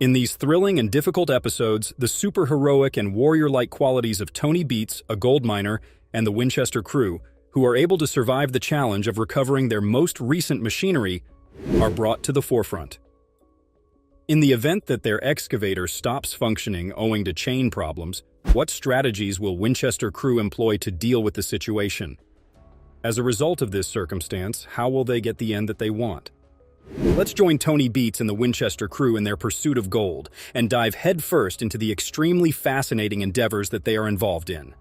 In these thrilling and difficult episodes, the superheroic and warrior-like qualities of Tony Beets, a gold miner, and the Winchester crew, who are able to survive the challenge of recovering their most recent machinery, are brought to the forefront. In the event that their excavator stops functioning owing to chain problems, what strategies will Winchester crew employ to deal with the situation? As a result of this circumstance, how will they get the end that they want? Let's join Tony Beets and the Winchester crew in their pursuit of gold and dive headfirst into the extremely fascinating endeavors that they are involved in.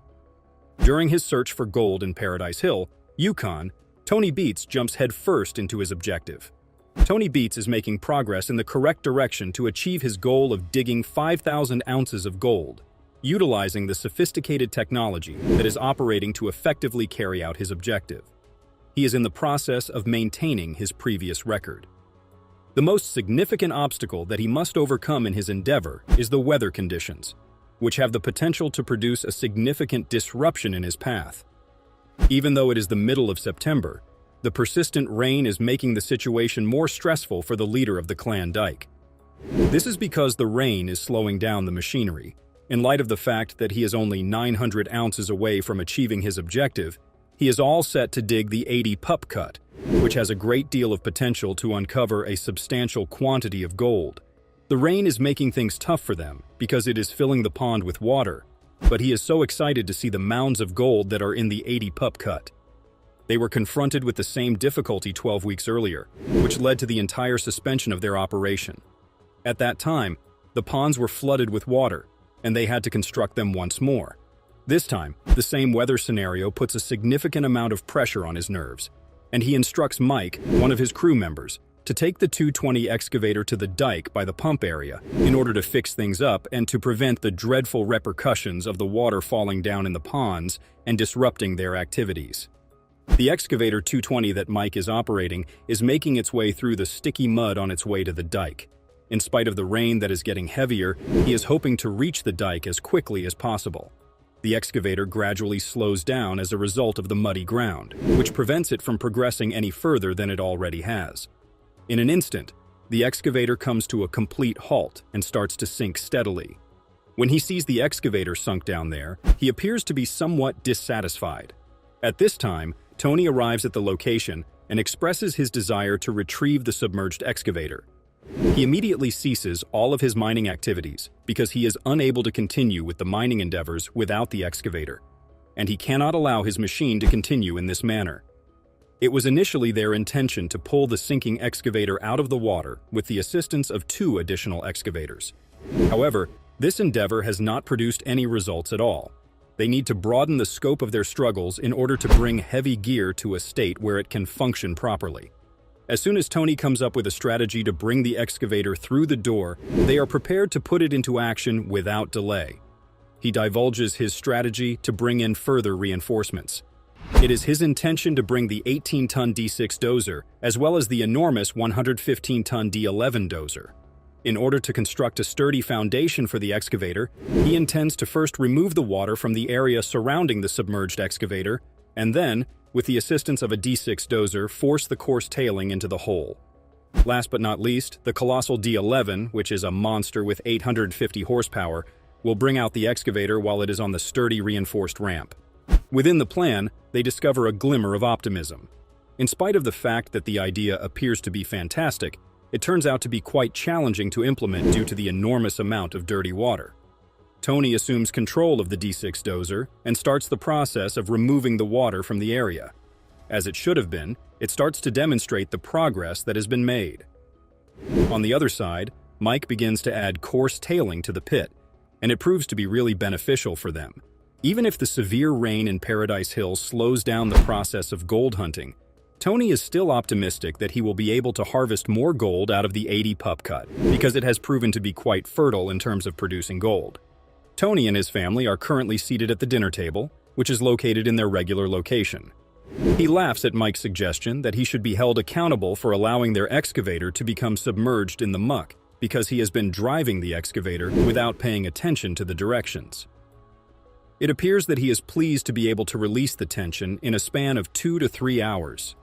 During his search for gold in Paradise Hill, Yukon, Tony Beets jumps headfirst into his objective. Tony Beets is making progress in the correct direction to achieve his goal of digging 5,000 ounces of gold, utilizing the sophisticated technology that is operating to effectively carry out his objective. He is in the process of maintaining his previous record. The most significant obstacle that he must overcome in his endeavor is the weather conditions, which have the potential to produce a significant disruption in his path. Even though it is the middle of September, the persistent rain is making the situation more stressful for the leader of the Klondike. This is because the rain is slowing down the machinery. In light of the fact that he is only 900 ounces away from achieving his objective, he is all set to dig the 80 pup cut, which has a great deal of potential to uncover a substantial quantity of gold. The rain is making things tough for them because it is filling the pond with water, but he is so excited to see the mounds of gold that are in the 80 pup cut. They were confronted with the same difficulty 12 weeks earlier, which led to the entire suspension of their operation. At that time, the ponds were flooded with water, and they had to construct them once more. This time, the same weather scenario puts a significant amount of pressure on his nerves, and he instructs Mike, one of his crew members, to take the 220 excavator to the dike by the pump area in order to fix things up and to prevent the dreadful repercussions of the water falling down in the ponds and disrupting their activities. The excavator 220 that Mike is operating is making its way through the sticky mud on its way to the dike. In spite of the rain that is getting heavier, he is hoping to reach the dike as quickly as possible. The excavator gradually slows down as a result of the muddy ground, which prevents it from progressing any further than it already has. In an instant, the excavator comes to a complete halt and starts to sink steadily. When he sees the excavator sunk down there, he appears to be somewhat dissatisfied. At this time, Tony arrives at the location and expresses his desire to retrieve the submerged excavator. He immediately ceases all of his mining activities because he is unable to continue with the mining endeavors without the excavator, and he cannot allow his machine to continue in this manner. It was initially their intention to pull the sinking excavator out of the water with the assistance of 2 additional excavators. However, this endeavor has not produced any results at all. They need to broaden the scope of their struggles in order to bring heavy gear to a state where it can function properly. As soon as Tony comes up with a strategy to bring the excavator through the door, they are prepared to put it into action without delay. He divulges his strategy to bring in further reinforcements. It is his intention to bring the 18-ton D6 dozer, as well as the enormous 115-ton D11 dozer. In order to construct a sturdy foundation for the excavator, he intends to first remove the water from the area surrounding the submerged excavator, and then, with the assistance of a D6 dozer, force the coarse tailing into the hole. Last but not least, the colossal D11, which is a monster with 850 horsepower, will bring out the excavator while it is on the sturdy reinforced ramp. Within the plan, they discover a glimmer of optimism. In spite of the fact that the idea appears to be fantastic, it turns out to be quite challenging to implement due to the enormous amount of dirty water. Tony assumes control of the D6 dozer and starts the process of removing the water from the area. As it should have been, it starts to demonstrate the progress that has been made. On the other side, Mike begins to add coarse tailing to the pit, and it proves to be really beneficial for them. Even if the severe rain in Paradise Hill slows down the process of gold hunting, Tony is still optimistic that he will be able to harvest more gold out of the 80 pup cut because it has proven to be quite fertile in terms of producing gold. Tony and his family are currently seated at the dinner table, which is located in their regular location. He laughs at Mike's suggestion that he should be held accountable for allowing their excavator to become submerged in the muck because he has been driving the excavator without paying attention to the directions. It appears that he is pleased to be able to release the tension in a span of 2 to 3 hours.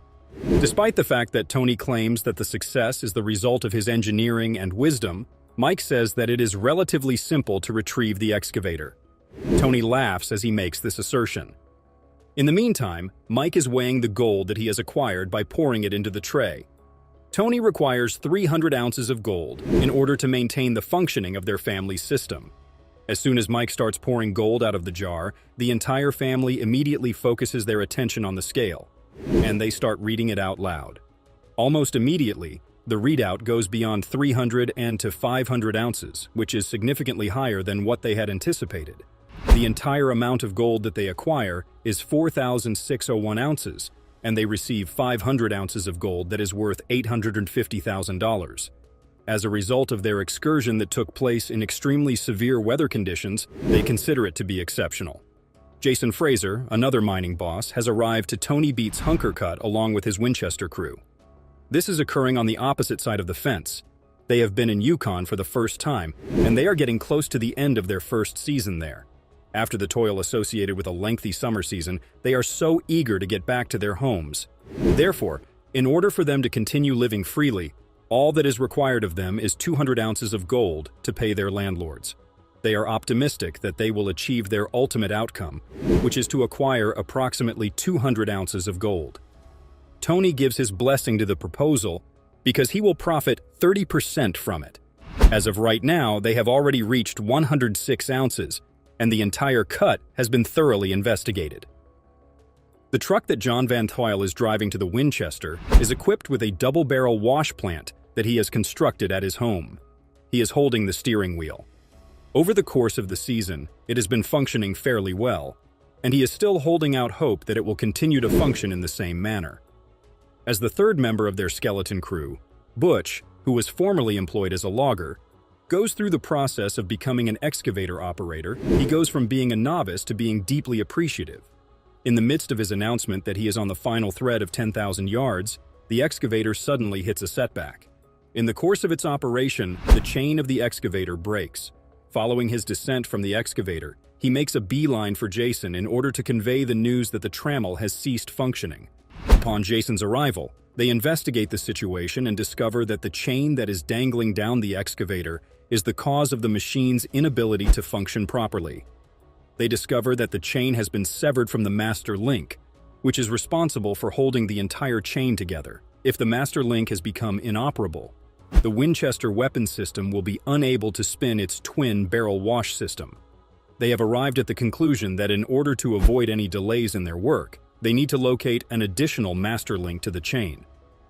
Despite the fact that Tony claims that the success is the result of his engineering and wisdom, Mike says that it is relatively simple to retrieve the excavator. Tony laughs as he makes this assertion. In the meantime, Mike is weighing the gold that he has acquired by pouring it into the tray. Tony requires 300 ounces of gold in order to maintain the functioning of their family's system. As soon as Mike starts pouring gold out of the jar, the entire family immediately focuses their attention on the scale, and they start reading it out loud. Almost immediately, the readout goes beyond 300 and to 500 ounces, which is significantly higher than what they had anticipated. The entire amount of gold that they acquire is 4,601 ounces, and they receive 500 ounces of gold that is worth $850,000. As a result of their excursion that took place in extremely severe weather conditions, they consider it to be exceptional. Jason Fraser, another mining boss, has arrived to Tony Beets' Hunker Cut along with his Winchester crew. This is occurring on the opposite side of the fence. They have been in Yukon for the first time, and they are getting close to the end of their first season there. After the toil associated with a lengthy summer season, they are so eager to get back to their homes. Therefore, in order for them to continue living freely, all that is required of them is 200 ounces of gold to pay their landlords. They are optimistic that they will achieve their ultimate outcome, which is to acquire approximately 200 ounces of gold. Tony gives his blessing to the proposal because he will profit 30% from it. As of right now, they have already reached 106 ounces, and the entire cut has been thoroughly investigated. The truck that John Van Tuyl is driving to the Winchester is equipped with a double-barrel wash plant that he has constructed at his home. He is holding the steering wheel. Over the course of the season, it has been functioning fairly well, and he is still holding out hope that it will continue to function in the same manner. As the third member of their skeleton crew, Butch, who was formerly employed as a logger, goes through the process of becoming an excavator operator. He goes from being a novice to being deeply appreciative. In the midst of his announcement that he is on the final thread of 10,000 yards, the excavator suddenly hits a setback. In the course of its operation, the chain of the excavator breaks. Following his descent from the excavator, he makes a beeline for Jason in order to convey the news that the trammel has ceased functioning. Upon Jason's arrival, they investigate the situation and discover that the chain that is dangling down the excavator is the cause of the machine's inability to function properly. They discover that the chain has been severed from the master link, which is responsible for holding the entire chain together. If the master link has become inoperable, the Winchester weapon system will be unable to spin its twin-barrel wash system. They have arrived at the conclusion that in order to avoid any delays in their work, they need to locate an additional master link to the chain.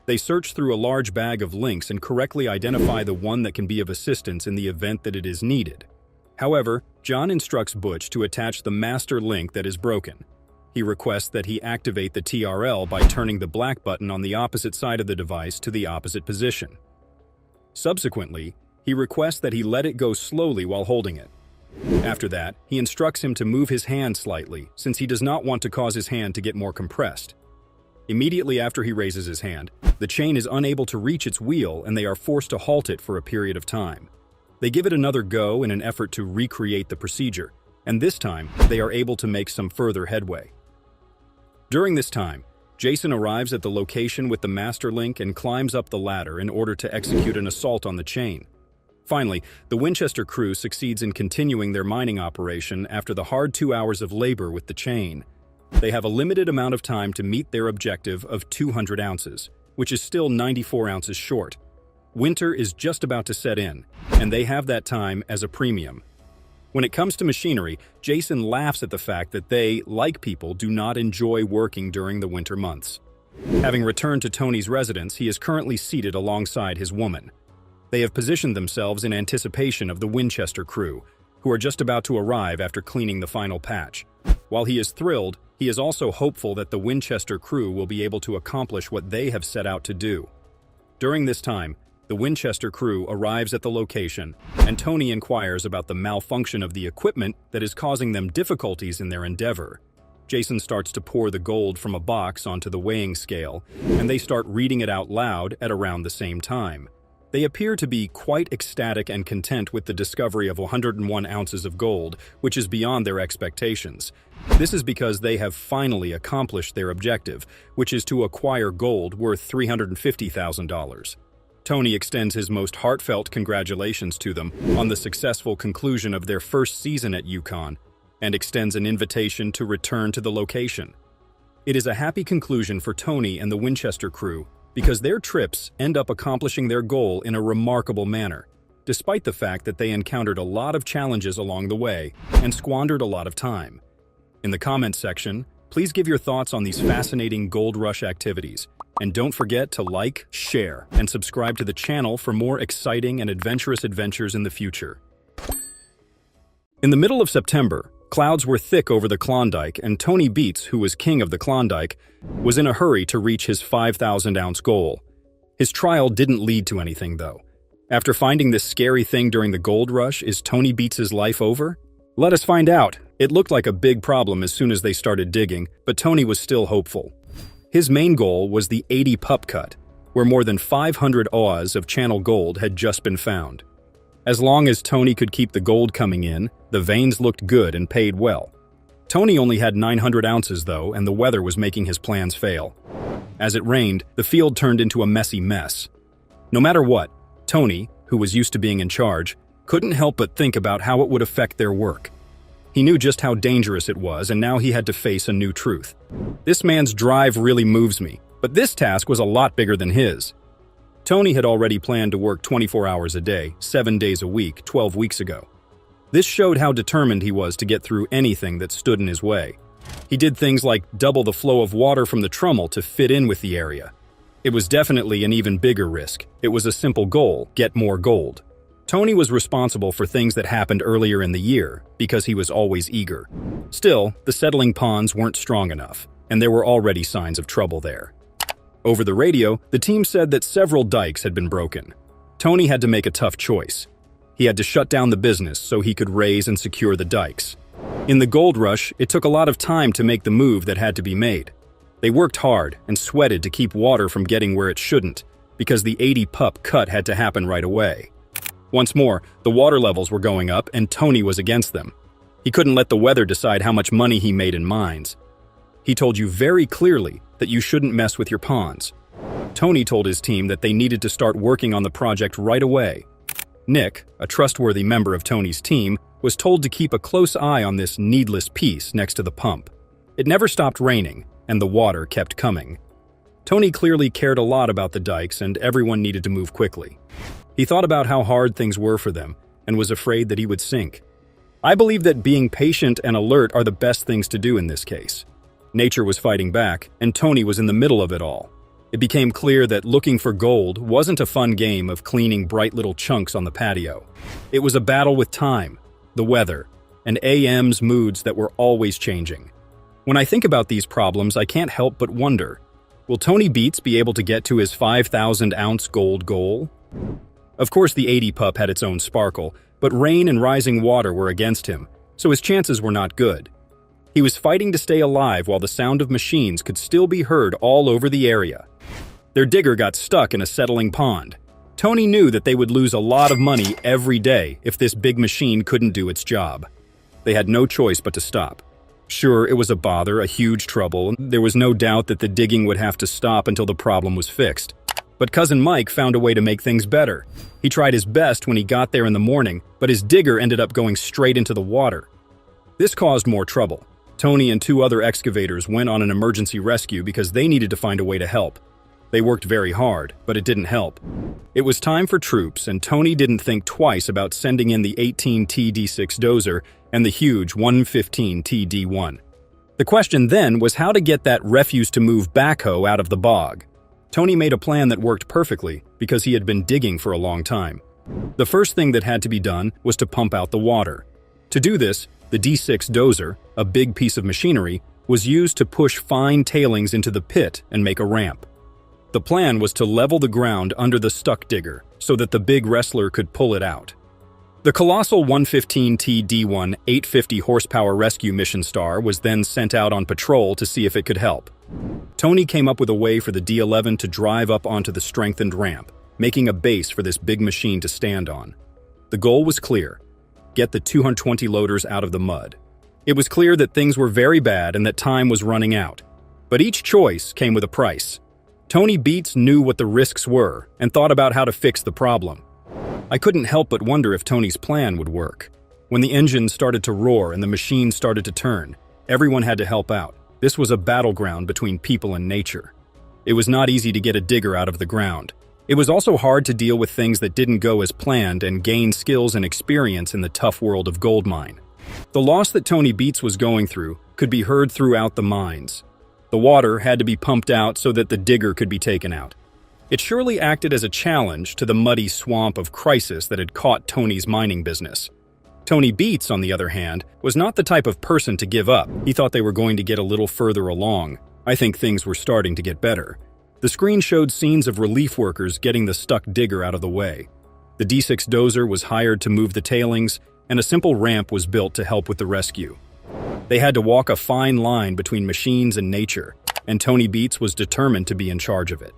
They search through a large bag of links and correctly identify the one that can be of assistance in the event that it is needed. However, John instructs Butch to attach the master link that is broken. He requests that he activate the TRL by turning the black button on the opposite side of the device to the opposite position. Subsequently, he requests that he let it go slowly while holding it. After that, he instructs him to move his hand slightly, since he does not want to cause his hand to get more compressed. Immediately after he raises his hand, the chain is unable to reach its wheel and they are forced to halt it for a period of time. They give it another go in an effort to recreate the procedure, and this time, they are able to make some further headway. During this time, Jason arrives at the location with the master link and climbs up the ladder in order to execute an assault on the chain. Finally, the Winchester crew succeeds in continuing their mining operation after the hard 2 hours of labor with the chain. They have a limited amount of time to meet their objective of 200 ounces, which is still 94 ounces short. Winter is just about to set in, and they have that time as a premium. When it comes to machinery, Jason laughs at the fact that they, like people, do not enjoy working during the winter months. Having returned to Tony's residence, he is currently seated alongside his woman. They have positioned themselves in anticipation of the Winchester crew, who are just about to arrive after cleaning the final patch. While he is thrilled, he is also hopeful that the Winchester crew will be able to accomplish what they have set out to do. During this time, the Winchester crew arrives at the location, and Tony inquires about the malfunction of the equipment that is causing them difficulties in their endeavor. Jason starts to pour the gold from a box onto the weighing scale, and they start reading it out loud at around the same time. They appear to be quite ecstatic and content with the discovery of 101 ounces of gold, which is beyond their expectations. This is because they have finally accomplished their objective, which is to acquire gold worth $350,000. Tony extends his most heartfelt congratulations to them on the successful conclusion of their first season at Yukon and extends an invitation to return to the location. It is a happy conclusion for Tony and the Winchester crew because their trips end up accomplishing their goal in a remarkable manner, despite the fact that they encountered a lot of challenges along the way and squandered a lot of time. In the comments section, please give your thoughts on these fascinating Gold Rush activities. And don't forget to like, share, and subscribe to the channel for more exciting and adventurous adventures in the future. In the middle of September, clouds were thick over the Klondike, and Tony Beets, who was king of the Klondike, was in a hurry to reach his 5,000-ounce goal. His trial didn't lead to anything, though. After finding this scary thing during the gold rush, is Tony Beets' life over? Let us find out. It looked like a big problem as soon as they started digging, but Tony was still hopeful. His main goal was the 80 pup cut, where more than 500 oz of channel gold had just been found. As long as Tony could keep the gold coming in, the veins looked good and paid well. Tony only had 900 ounces though, and the weather was making his plans fail. As it rained, the field turned into a messy mess. No matter what, Tony, who was used to being in charge, couldn't help but think about how it would affect their work. He knew just how dangerous it was, and now he had to face a new truth. This man's drive really moves me, but this task was a lot bigger than his. Tony had already planned to work 24 hours a day, 7 days a week, 12 weeks ago. This showed how determined he was to get through anything that stood in his way. He did things like double the flow of water from the trommel to fit in with the area. It was definitely an even bigger risk. It was a simple goal: get more gold. Tony was responsible for things that happened earlier in the year because he was always eager. Still, the settling ponds weren't strong enough, and there were already signs of trouble there. Over the radio, the team said that several dikes had been broken. Tony had to make a tough choice. He had to shut down the business so he could raise and secure the dikes. In the gold rush, it took a lot of time to make the move that had to be made. They worked hard and sweated to keep water from getting where it shouldn't, because the 80 pup cut had to happen right away. Once more, the water levels were going up and Tony was against them. He couldn't let the weather decide how much money he made in mines. He told you very clearly that you shouldn't mess with your ponds. Tony told his team that they needed to start working on the project right away. Nick, a trustworthy member of Tony's team, was told to keep a close eye on this needless piece next to the pump. It never stopped raining, and the water kept coming. Tony clearly cared a lot about the dikes, and everyone needed to move quickly. He thought about how hard things were for them and was afraid that he would sink. I believe that being patient and alert are the best things to do in this case. Nature was fighting back, and Tony was in the middle of it all. It became clear that looking for gold wasn't a fun game of cleaning bright little chunks on the patio. It was a battle with time, the weather, and AM's moods that were always changing. When I think about these problems, I can't help but wonder, will Tony Beets be able to get to his 5,000-ounce gold goal? Of course, the 80 pup had its own sparkle, but rain and rising water were against him, so his chances were not good. He was fighting to stay alive while the sound of machines could still be heard all over the area. Their digger got stuck in a settling pond. Tony knew that they would lose a lot of money every day if this big machine couldn't do its job. They had no choice but to stop. Sure, it was a bother, a huge trouble. There was no doubt that the digging would have to stop until the problem was fixed. But Cousin Mike found a way to make things better. He tried his best when he got there in the morning, but his digger ended up going straight into the water. This caused more trouble. Tony and 2 other excavators went on an emergency rescue because they needed to find a way to help. They worked very hard, but it didn't help. It was time for troops, and Tony didn't think twice about sending in the 18T D6 dozer and the huge 115T D1. The question then was how to get that refuse-to-move backhoe out of the bog. Tony made a plan that worked perfectly because he had been digging for a long time. The first thing that had to be done was to pump out the water. To do this, the D6 dozer, a big piece of machinery, was used to push fine tailings into the pit and make a ramp. The plan was to level the ground under the stuck digger so that the big wrestler could pull it out. The colossal 115T D1 850 horsepower rescue mission star was then sent out on patrol to see if it could help. Tony came up with a way for the D11 to drive up onto the strengthened ramp, making a base for this big machine to stand on. The goal was clear: get the 220 loaders out of the mud. It was clear that things were very bad and that time was running out. But each choice came with a price. Tony Beets knew what the risks were and thought about how to fix the problem. I couldn't help but wonder if Tony's plan would work. When the engine started to roar and the machine started to turn, everyone had to help out. This was a battleground between people and nature. It was not easy to get a digger out of the ground. It was also hard to deal with things that didn't go as planned and gain skills and experience in the tough world of gold mine. The loss that Tony Beets was going through could be heard throughout the mines. The water had to be pumped out so that the digger could be taken out. It surely acted as a challenge to the muddy swamp of crisis that had caught Tony's mining business. Tony Beets, on the other hand, was not the type of person to give up. He thought they were going to get a little further along. I think things were starting to get better. The screen showed scenes of relief workers getting the stuck digger out of the way. The D6 dozer was hired to move the tailings, and a simple ramp was built to help with the rescue. They had to walk a fine line between machines and nature, and Tony Beets was determined to be in charge of it.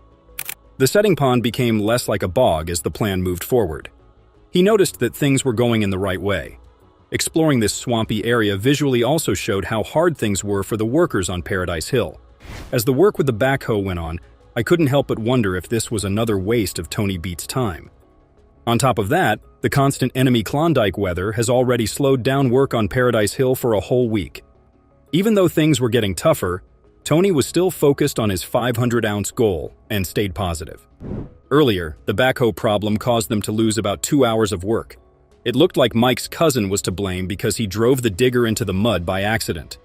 The setting pond became less like a bog as the plan moved forward. He noticed that things were going in the right way. Exploring this swampy area visually also showed how hard things were for the workers on Paradise Hill. As the work with the backhoe went on, I couldn't help but wonder if this was another waste of Tony Beets' time. On top of that, the constant enemy Klondike weather has already slowed down work on Paradise Hill for a whole week. Even though things were getting tougher, Tony was still focused on his 500-ounce goal and stayed positive. Earlier, the backhoe problem caused them to lose about 2 hours of work. It looked like Mike's cousin was to blame because he drove the digger into the mud by accident.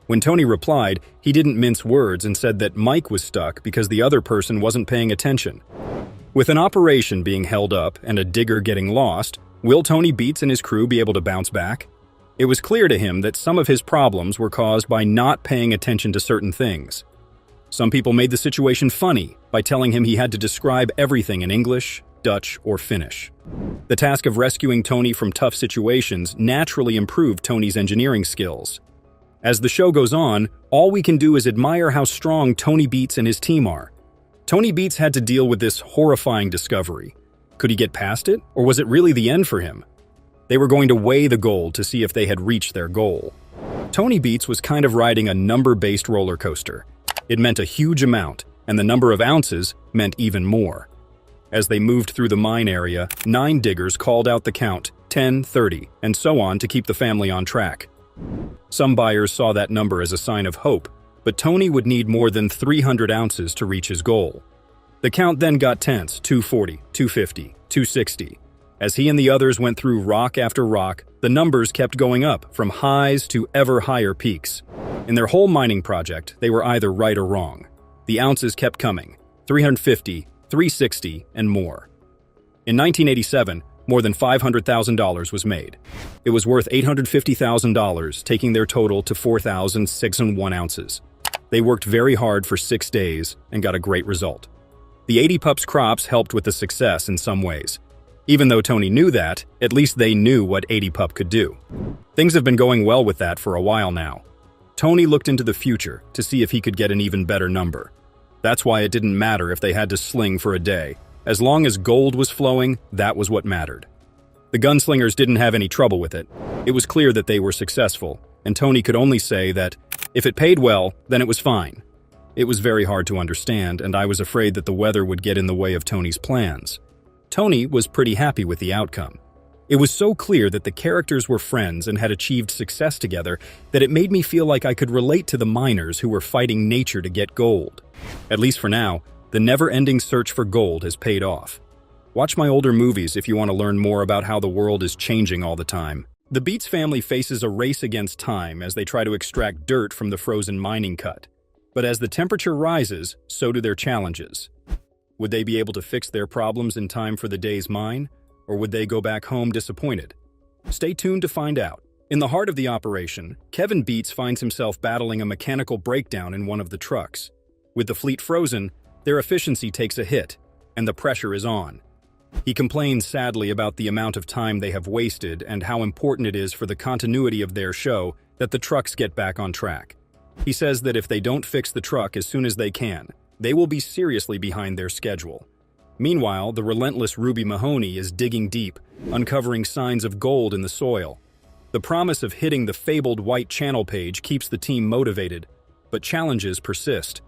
When Tony replied, he didn't mince words and said that Mike was stuck because the other person wasn't paying attention. With an operation being held up and a digger getting lost, will Tony Beets and his crew be able to bounce back? It was clear to him that some of his problems were caused by not paying attention to certain things. Some people made the situation funny by telling him he had to describe everything in English, Dutch, or Finnish. The task of rescuing Tony from tough situations naturally improved Tony's engineering skills. As the show goes on, all we can do is admire how strong Tony Beets and his team are. Tony Beets had to deal with this horrifying discovery. Could he get past it, or was it really the end for him? They were going to weigh the gold to see if they had reached their goal. Tony Beets was kind of riding a number-based roller coaster. It meant a huge amount, and the number of ounces meant even more. As they moved through the mine area, 9 diggers called out the count, 10, 30, and so on to keep the family on track. Some buyers saw that number as a sign of hope, but Tony would need more than 300 ounces to reach his goal. The count then got tense, 240, 250, 260. As he and the others went through rock after rock, the numbers kept going up, from highs to ever higher peaks. In their whole mining project, they were either right or wrong. The ounces kept coming, 350, 360, and more. In 1987, more than $500,000 was made. It was worth $850,000, taking their total to 4,601 ounces. They worked very hard for 6 days and got a great result. The 80 pups crops helped with the success in some ways. Even though Tony knew that, at least they knew what 80 pup could do. Things have been going well with that for a while now. Tony looked into the future to see if he could get an even better number. That's why it didn't matter if they had to sling for a day. As long as gold was flowing, that was what mattered. The gunslingers didn't have any trouble with it. It was clear that they were successful, and Tony could only say that if it paid well, then it was fine. It was very hard to understand, and I was afraid that the weather would get in the way of Tony's plans. Tony was pretty happy with the outcome. It was so clear that the characters were friends and had achieved success together that it made me feel like I could relate to the miners who were fighting nature to get gold. At least for now, the never-ending search for gold has paid off. Watch my older movies if you want to learn more about how the world is changing all the time. The Beets family faces a race against time as they try to extract dirt from the frozen mining cut. But as the temperature rises, so do their challenges. Would they be able to fix their problems in time for the day's mine, or would they go back home disappointed? Stay tuned to find out. In the heart of the operation, Kevin Beets finds himself battling a mechanical breakdown in one of the trucks. With the fleet frozen, their efficiency takes a hit, and the pressure is on. He complains sadly about the amount of time they have wasted and how important it is for the continuity of their show that the trucks get back on track. He says that if they don't fix the truck as soon as they can, they will be seriously behind their schedule. Meanwhile, the relentless Ruby Mahoney is digging deep, uncovering signs of gold in the soil. The promise of hitting the fabled white channel page keeps the team motivated, but challenges persist.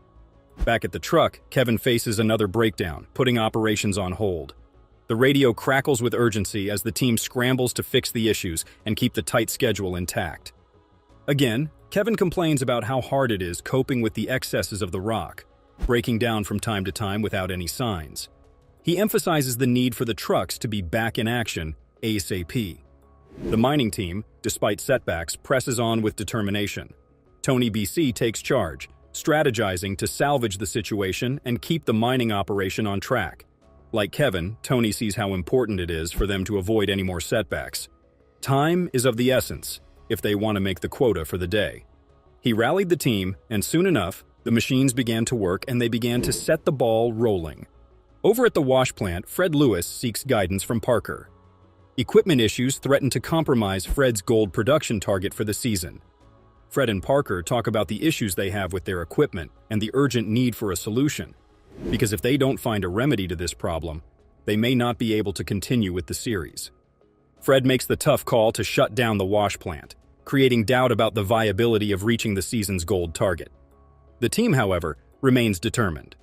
Back at the truck, Kevin faces another breakdown, putting operations on hold. The radio crackles with urgency as the team scrambles to fix the issues and keep the tight schedule intact. Again, Kevin complains about how hard it is coping with the excesses of the rock, breaking down from time to time without any signs. He emphasizes the need for the trucks to be back in action ASAP. The mining team, despite setbacks, presses on with determination. Tony BC takes charge, strategizing to salvage the situation and keep the mining operation on track. Like Kevin, Tony sees how important it is for them to avoid any more setbacks. Time is of the essence if they want to make the quota for the day. He rallied the team, and soon enough, the machines began to work and they began to set the ball rolling. Over at the wash plant, Fred Lewis seeks guidance from Parker. Equipment issues threaten to compromise Fred's gold production target for the season. Fred and Parker talk about the issues they have with their equipment and the urgent need for a solution, because if they don't find a remedy to this problem, they may not be able to continue with the series. Fred makes the tough call to shut down the wash plant, creating doubt about the viability of reaching the season's gold target. The team, however, remains determined.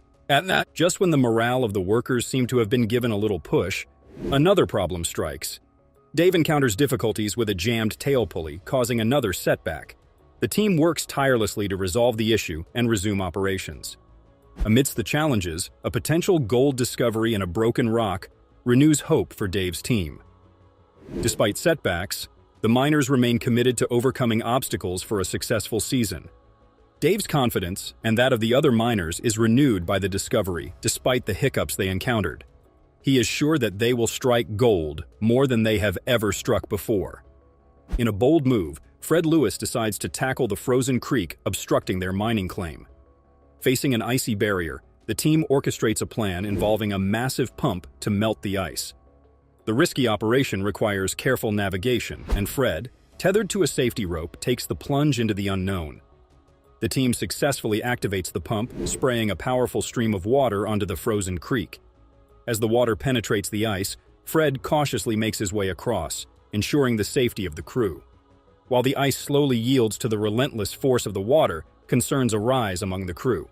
Just when the morale of the workers seem to have been given a little push, another problem strikes. Dave encounters difficulties with a jammed tail pulley, causing another setback. The team works tirelessly to resolve the issue and resume operations. Amidst the challenges, a potential gold discovery in a broken rock renews hope for Dave's team. Despite setbacks, the miners remain committed to overcoming obstacles for a successful season. Dave's confidence, and that of the other miners, is renewed by the discovery, despite the hiccups they encountered. He is sure that they will strike gold more than they have ever struck before. In a bold move, Fred Lewis decides to tackle the frozen creek obstructing their mining claim. Facing an icy barrier, the team orchestrates a plan involving a massive pump to melt the ice. The risky operation requires careful navigation, and Fred, tethered to a safety rope, takes the plunge into the unknown. The team successfully activates the pump, spraying a powerful stream of water onto the frozen creek. As the water penetrates the ice, Fred cautiously makes his way across, ensuring the safety of the crew. While the ice slowly yields to the relentless force of the water, concerns arise among the crew.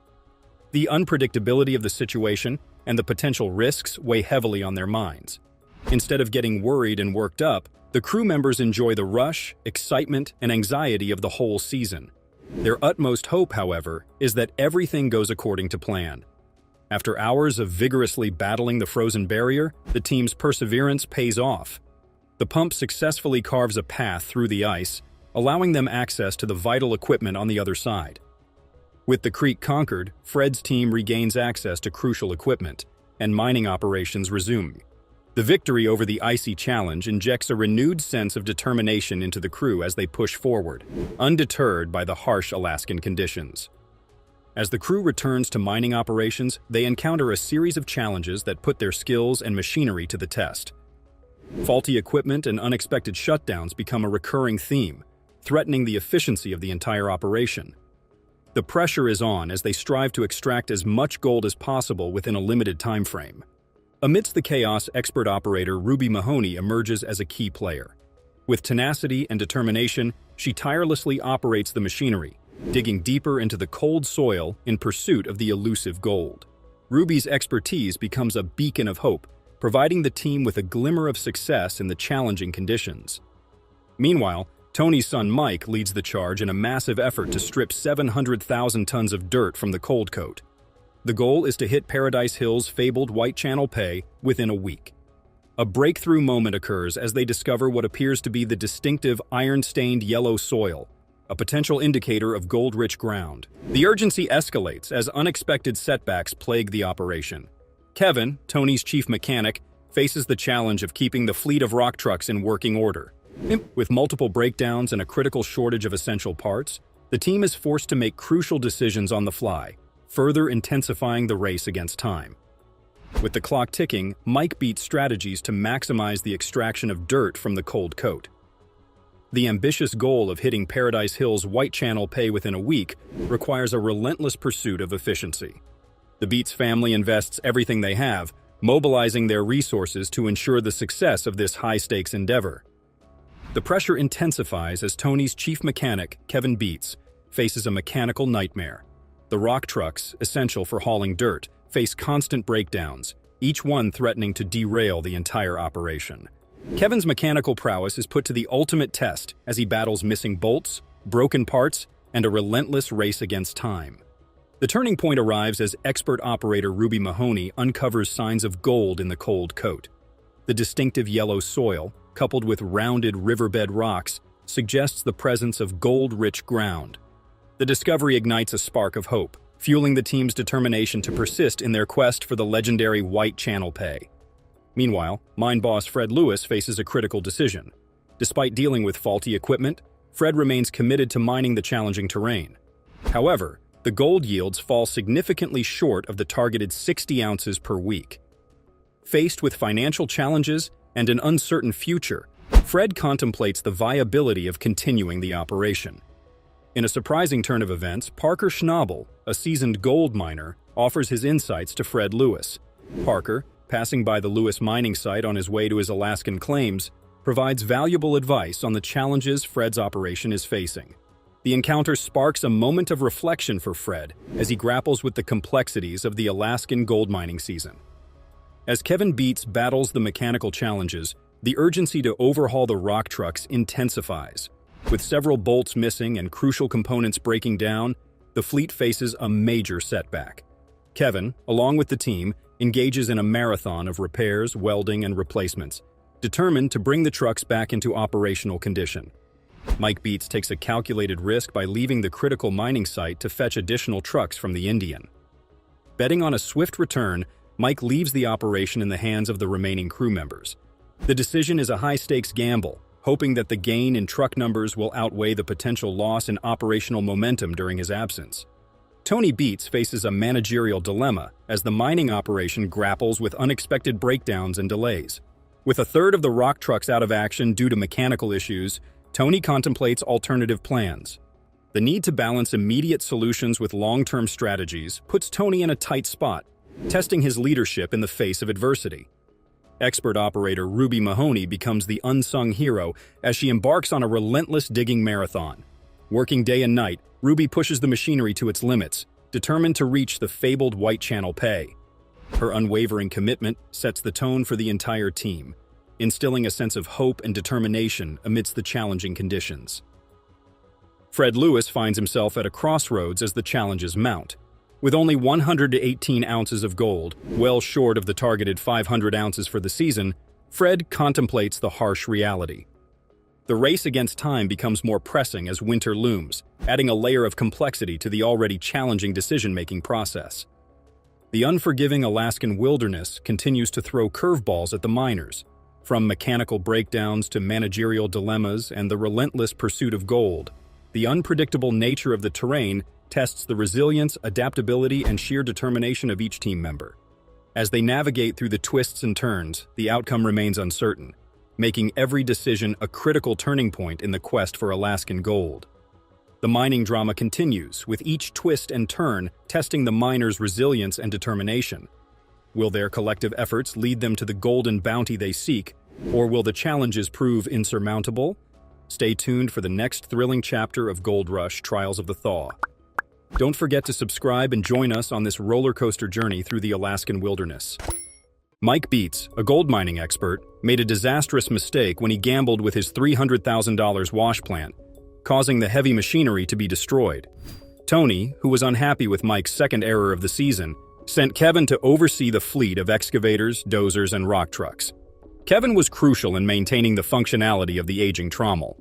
The unpredictability of the situation and the potential risks weigh heavily on their minds. Instead of getting worried and worked up, the crew members enjoy the rush, excitement, and anxiety of the whole season. Their utmost hope, however, is that everything goes according to plan. After hours of vigorously battling the frozen barrier, the team's perseverance pays off. The pump successfully carves a path through the ice, allowing them access to the vital equipment on the other side. With the creek conquered, Fred's team regains access to crucial equipment, and mining operations resume. The victory over the icy challenge injects a renewed sense of determination into the crew as they push forward, undeterred by the harsh Alaskan conditions. As the crew returns to mining operations, they encounter a series of challenges that put their skills and machinery to the test. Faulty equipment and unexpected shutdowns become a recurring theme, threatening the efficiency of the entire operation. The pressure is on as they strive to extract as much gold as possible within a limited time frame. Amidst the chaos, expert operator Ruby Mahoney emerges as a key player. With tenacity and determination, she tirelessly operates the machinery, digging deeper into the cold soil in pursuit of the elusive gold. Ruby's expertise becomes a beacon of hope, providing the team with a glimmer of success in the challenging conditions. Meanwhile, Tony's son Mike leads the charge in a massive effort to strip 700,000 tons of dirt from the cold coat. The goal is to hit Paradise Hill's fabled White Channel Pay within a week. A breakthrough moment occurs as they discover what appears to be the distinctive iron-stained yellow soil, a potential indicator of gold-rich ground. The urgency escalates as unexpected setbacks plague the operation. Kevin, Tony's chief mechanic, faces the challenge of keeping the fleet of rock trucks in working order. With multiple breakdowns and a critical shortage of essential parts, the team is forced to make crucial decisions on the fly, further intensifying the race against time. With the clock ticking, Mike beats strategies to maximize the extraction of dirt from the cold coat. The ambitious goal of hitting Paradise Hill's White Channel Pay within a week requires a relentless pursuit of efficiency. The Beets family invests everything they have, mobilizing their resources to ensure the success of this high-stakes endeavor. The pressure intensifies as Tony's chief mechanic, Kevin Beets, faces a mechanical nightmare. The rock trucks, essential for hauling dirt, face constant breakdowns, each one threatening to derail the entire operation. Kevin's mechanical prowess is put to the ultimate test as he battles missing bolts, broken parts, and a relentless race against time. The turning point arrives as expert operator Ruby Mahoney uncovers signs of gold in the cold coat. The distinctive yellow soil, coupled with rounded riverbed rocks, suggests the presence of gold-rich ground. The discovery ignites a spark of hope, fueling the team's determination to persist in their quest for the legendary White Channel pay. Meanwhile, mine boss Fred Lewis faces a critical decision. Despite dealing with faulty equipment, Fred remains committed to mining the challenging terrain. However, the gold yields fall significantly short of the targeted 60 ounces per week. Faced with financial challenges and an uncertain future, Fred contemplates the viability of continuing the operation. In a surprising turn of events, Parker Schnabel, a seasoned gold miner, offers his insights to Fred Lewis. Parker, passing by the Lewis mining site on his way to his Alaskan claims, provides valuable advice on the challenges Fred's operation is facing. The encounter sparks a moment of reflection for Fred as he grapples with the complexities of the Alaskan gold mining season. As Kevin Beets battles the mechanical challenges, the urgency to overhaul the rock trucks intensifies. With several bolts missing and crucial components breaking down, the fleet faces a major setback. Kevin, along with the team, engages in a marathon of repairs, welding, and replacements, determined to bring the trucks back into operational condition. Mike Beets takes a calculated risk by leaving the critical mining site to fetch additional trucks from the Indian. Betting on a swift return, Mike leaves the operation in the hands of the remaining crew members. The decision is a high-stakes gamble, hoping that the gain in truck numbers will outweigh the potential loss in operational momentum during his absence. Tony Beets faces a managerial dilemma as the mining operation grapples with unexpected breakdowns and delays. With a third of the rock trucks out of action due to mechanical issues, Tony contemplates alternative plans. The need to balance immediate solutions with long-term strategies puts Tony in a tight spot, testing his leadership in the face of adversity. Expert operator Ruby Mahoney becomes the unsung hero as she embarks on a relentless digging marathon. Working day and night, Ruby pushes the machinery to its limits, determined to reach the fabled White Channel pay. Her unwavering commitment sets the tone for the entire team, instilling a sense of hope and determination amidst the challenging conditions. Fred Lewis finds himself at a crossroads as the challenges mount. With only 118 ounces of gold, well short of the targeted 500 ounces for the season, Fred contemplates the harsh reality. The race against time becomes more pressing as winter looms, adding a layer of complexity to the already challenging decision-making process. The unforgiving Alaskan wilderness continues to throw curveballs at the miners, from mechanical breakdowns to managerial dilemmas and the relentless pursuit of gold. The unpredictable nature of the terrain tests the resilience, adaptability, and sheer determination of each team member. As they navigate through the twists and turns, the outcome remains uncertain, making every decision a critical turning point in the quest for Alaskan gold. The mining drama continues, with each twist and turn testing the miners' resilience and determination. Will their collective efforts lead them to the golden bounty they seek, or will the challenges prove insurmountable? Stay tuned for the next thrilling chapter of Gold Rush: Trials of the Thaw. Don't forget to subscribe and join us on this roller coaster journey through the Alaskan wilderness. Mike Beets, a gold mining expert, made a disastrous mistake when he gambled with his $300,000 wash plant, causing the heavy machinery to be destroyed. Tony, who was unhappy with Mike's second error of the season, sent Kevin to oversee the fleet of excavators, dozers, and rock trucks. Kevin was crucial in maintaining the functionality of the aging trommel.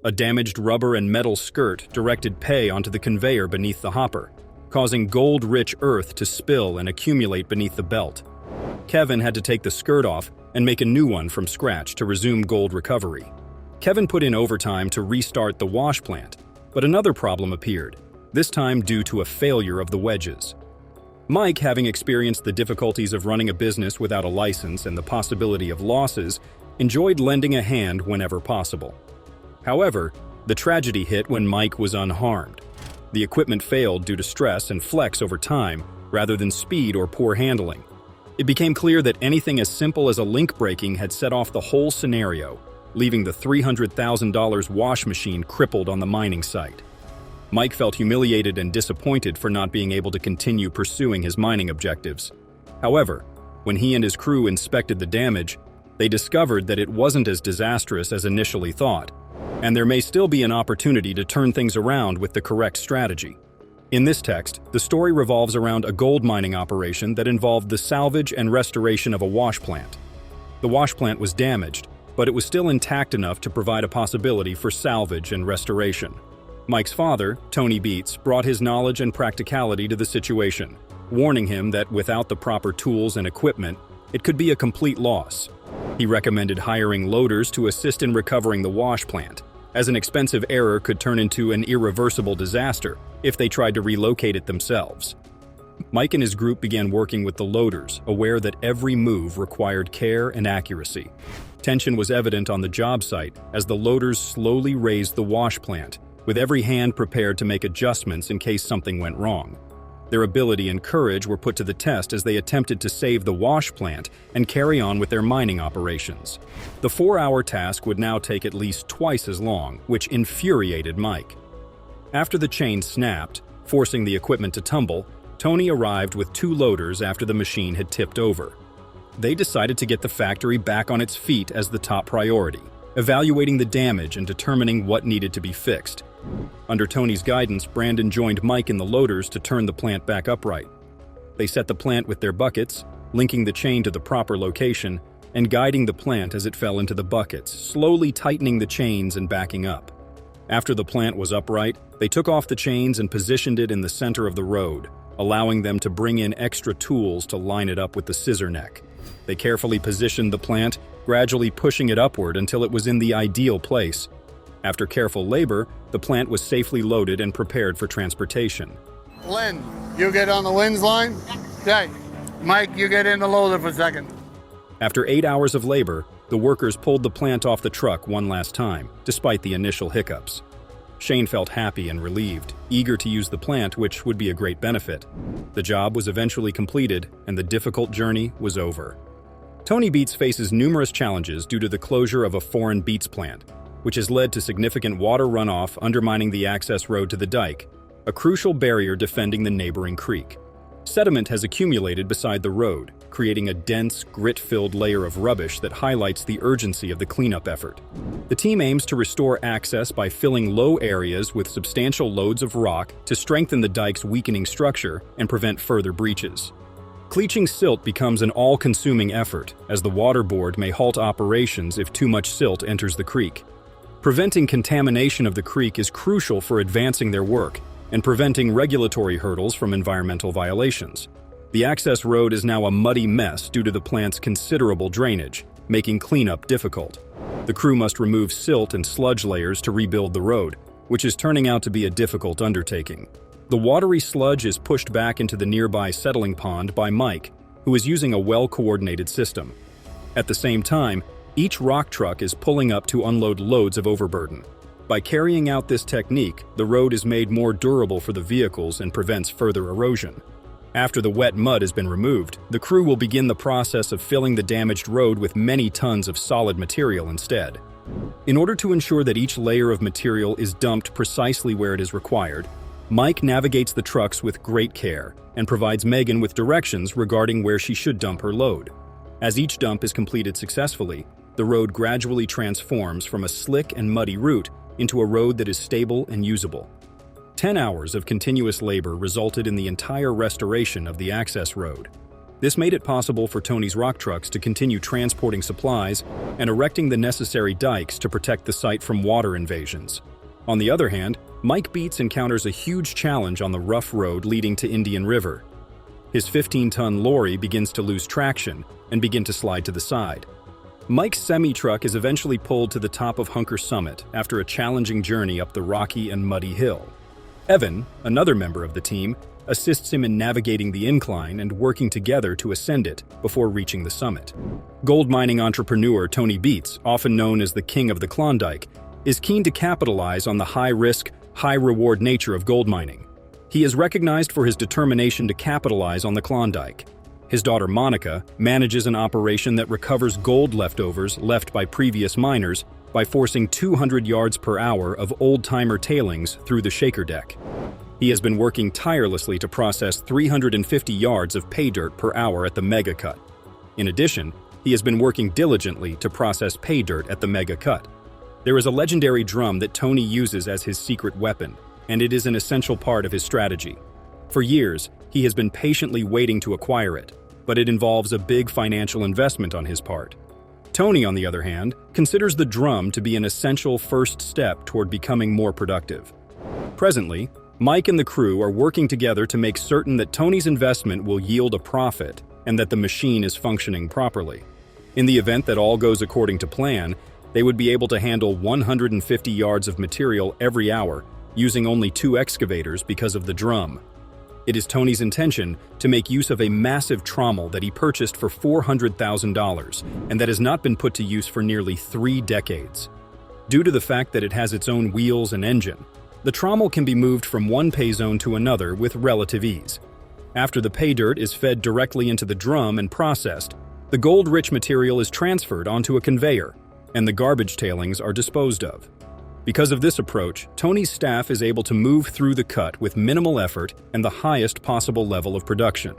A damaged rubber and metal skirt directed pay onto the conveyor beneath the hopper, causing gold-rich earth to spill and accumulate beneath the belt. Kevin had to take the skirt off and make a new one from scratch to resume gold recovery. Kevin put in overtime to restart the wash plant, but another problem appeared, this time due to a failure of the wedges. Mike, having experienced the difficulties of running a business without a license and the possibility of losses, enjoyed lending a hand whenever possible. However, the tragedy hit when Mike was unharmed. The equipment failed due to stress and flex over time, rather than speed or poor handling. It became clear that anything as simple as a link breaking had set off the whole scenario, leaving the $300,000 wash machine crippled on the mining site. Mike felt humiliated and disappointed for not being able to continue pursuing his mining objectives. However, when he and his crew inspected the damage, they discovered that it wasn't as disastrous as initially thought, and there may still be an opportunity to turn things around with the correct strategy. In this text, the story revolves around a gold mining operation that involved the salvage and restoration of a wash plant. The wash plant was damaged, but it was still intact enough to provide a possibility for salvage and restoration. Mike's father, Tony Beets, brought his knowledge and practicality to the situation, warning him that without the proper tools and equipment, it could be a complete loss. He recommended hiring loaders to assist in recovering the wash plant, as an expensive error could turn into an irreversible disaster if they tried to relocate it themselves. Mike and his group began working with the loaders, aware that every move required care and accuracy. Tension was evident on the job site as the loaders slowly raised the wash plant, with every hand prepared to make adjustments in case something went wrong. Their ability and courage were put to the test as they attempted to save the wash plant and carry on with their mining operations. The 4-hour task would now take at least twice as long, which infuriated Mike. After the chain snapped, forcing the equipment to tumble, Tony arrived with 2 loaders after the machine had tipped over. They decided to get the factory back on its feet as the top priority, evaluating the damage and determining what needed to be fixed. Under Tony's guidance, Brandon joined Mike in the loaders to turn the plant back upright. They set the plant with their buckets, linking the chain to the proper location, and guiding the plant as it fell into the buckets, slowly tightening the chains and backing up. After the plant was upright, they took off the chains and positioned it in the center of the road, allowing them to bring in extra tools to line it up with the scissor neck. They carefully positioned the plant, gradually pushing it upward until it was in the ideal place. After careful labor, the plant was safely loaded and prepared for transportation. Lynn, you get on the Lynn's line? Okay. Mike, you get in the loader for a second. After 8 hours of labor, the workers pulled the plant off the truck one last time, despite the initial hiccups. Shane felt happy and relieved, eager to use the plant, which would be a great benefit. The job was eventually completed, and the difficult journey was over. Tony Beets faces numerous challenges due to the closure of a foreign beets plant, which has led to significant water runoff undermining the access road to the dike, a crucial barrier defending the neighboring creek. Sediment has accumulated beside the road, creating a dense, grit-filled layer of rubbish that highlights the urgency of the cleanup effort. The team aims to restore access by filling low areas with substantial loads of rock to strengthen the dike's weakening structure and prevent further breaches. Cleaching silt becomes an all-consuming effort, as the water board may halt operations if too much silt enters the creek. Preventing contamination of the creek is crucial for advancing their work and preventing regulatory hurdles from environmental violations. The access road is now a muddy mess due to the plant's considerable drainage, making cleanup difficult. The crew must remove silt and sludge layers to rebuild the road, which is turning out to be a difficult undertaking. The watery sludge is pushed back into the nearby settling pond by Mike, who is using a well-coordinated system. At the same time, each rock truck is pulling up to unload loads of overburden. By carrying out this technique, the road is made more durable for the vehicles and prevents further erosion. After the wet mud has been removed, the crew will begin the process of filling the damaged road with many tons of solid material instead. In order to ensure that each layer of material is dumped precisely where it is required, Mike navigates the trucks with great care and provides Megan with directions regarding where she should dump her load. As each dump is completed successfully, the road gradually transforms from a slick and muddy route into a road that is stable and usable. 10 hours of continuous labor resulted in the entire restoration of the access road. This made it possible for Tony's rock trucks to continue transporting supplies and erecting the necessary dikes to protect the site from water invasions. On the other hand, Mike Beets encounters a huge challenge on the rough road leading to Indian River. His 15-ton lorry begins to lose traction and begin to slide to the side. Mike's semi-truck is eventually pulled to the top of Hunker Summit after a challenging journey up the rocky and muddy hill. Evan, another member of the team, assists him in navigating the incline and working together to ascend it before reaching the summit. Gold mining entrepreneur Tony Beets, often known as the King of the Klondike, is keen to capitalize on the high-risk, high-reward nature of gold mining. He is recognized for his determination to capitalize on the Klondike. His daughter Monica manages an operation that recovers gold leftovers left by previous miners by forcing 200 yards per hour of old-timer tailings through the shaker deck. He has been working tirelessly to process 350 yards of pay dirt per hour at the mega cut. In addition, he has been working diligently to process pay dirt at the mega cut. There is a legendary drum that Tony uses as his secret weapon, and it is an essential part of his strategy. For years, he has been patiently waiting to acquire it, but it involves a big financial investment on his part. Tony, on the other hand, considers the drum to be an essential first step toward becoming more productive. Presently, Mike and the crew are working together to make certain that Tony's investment will yield a profit and that the machine is functioning properly. In the event that all goes according to plan, they would be able to handle 150 yards of material every hour, using only 2 excavators because of the drum. It is Tony's intention to make use of a massive trommel that he purchased for $400,000 and that has not been put to use for nearly 3 decades. Due to the fact that it has its own wheels and engine, the trommel can be moved from one pay zone to another with relative ease. After the pay dirt is fed directly into the drum and processed, the gold-rich material is transferred onto a conveyor, and the garbage tailings are disposed of. Because of this approach, Tony's staff is able to move through the cut with minimal effort and the highest possible level of production.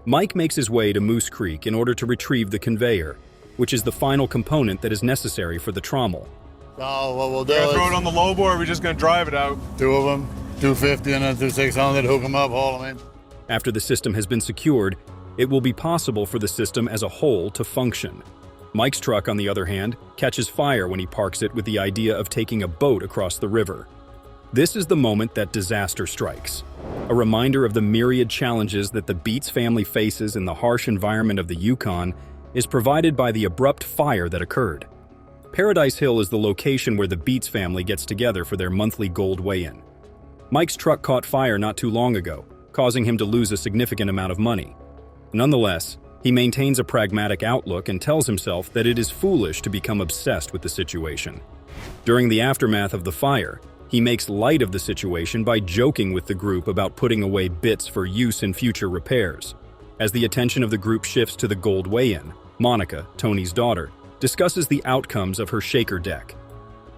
Mike makes his way to Moose Creek in order to retrieve the conveyor, which is the final component that is necessary for the trommel. So what we'll do We're gonna is throw it on the low board, or we're just gonna drive it out? 2 of them, 250 and then 2600, hook them up, haul them in. After the system has been secured, it will be possible for the system as a whole to function. Mike's truck, on the other hand, catches fire when he parks it with the idea of taking a boat across the river. This is the moment that disaster strikes. A reminder of the myriad challenges that the Beets family faces in the harsh environment of the Yukon is provided by the abrupt fire that occurred. Paradise Hill is the location where the Beets family gets together for their monthly gold weigh-in. Mike's truck caught fire not too long ago, causing him to lose a significant amount of money. Nonetheless, he maintains a pragmatic outlook and tells himself that it is foolish to become obsessed with the situation. During the aftermath of the fire, he makes light of the situation by joking with the group about putting away bits for use in future repairs. As the attention of the group shifts to the gold weigh-in, Monica, Tony's daughter, discusses the outcomes of her shaker deck.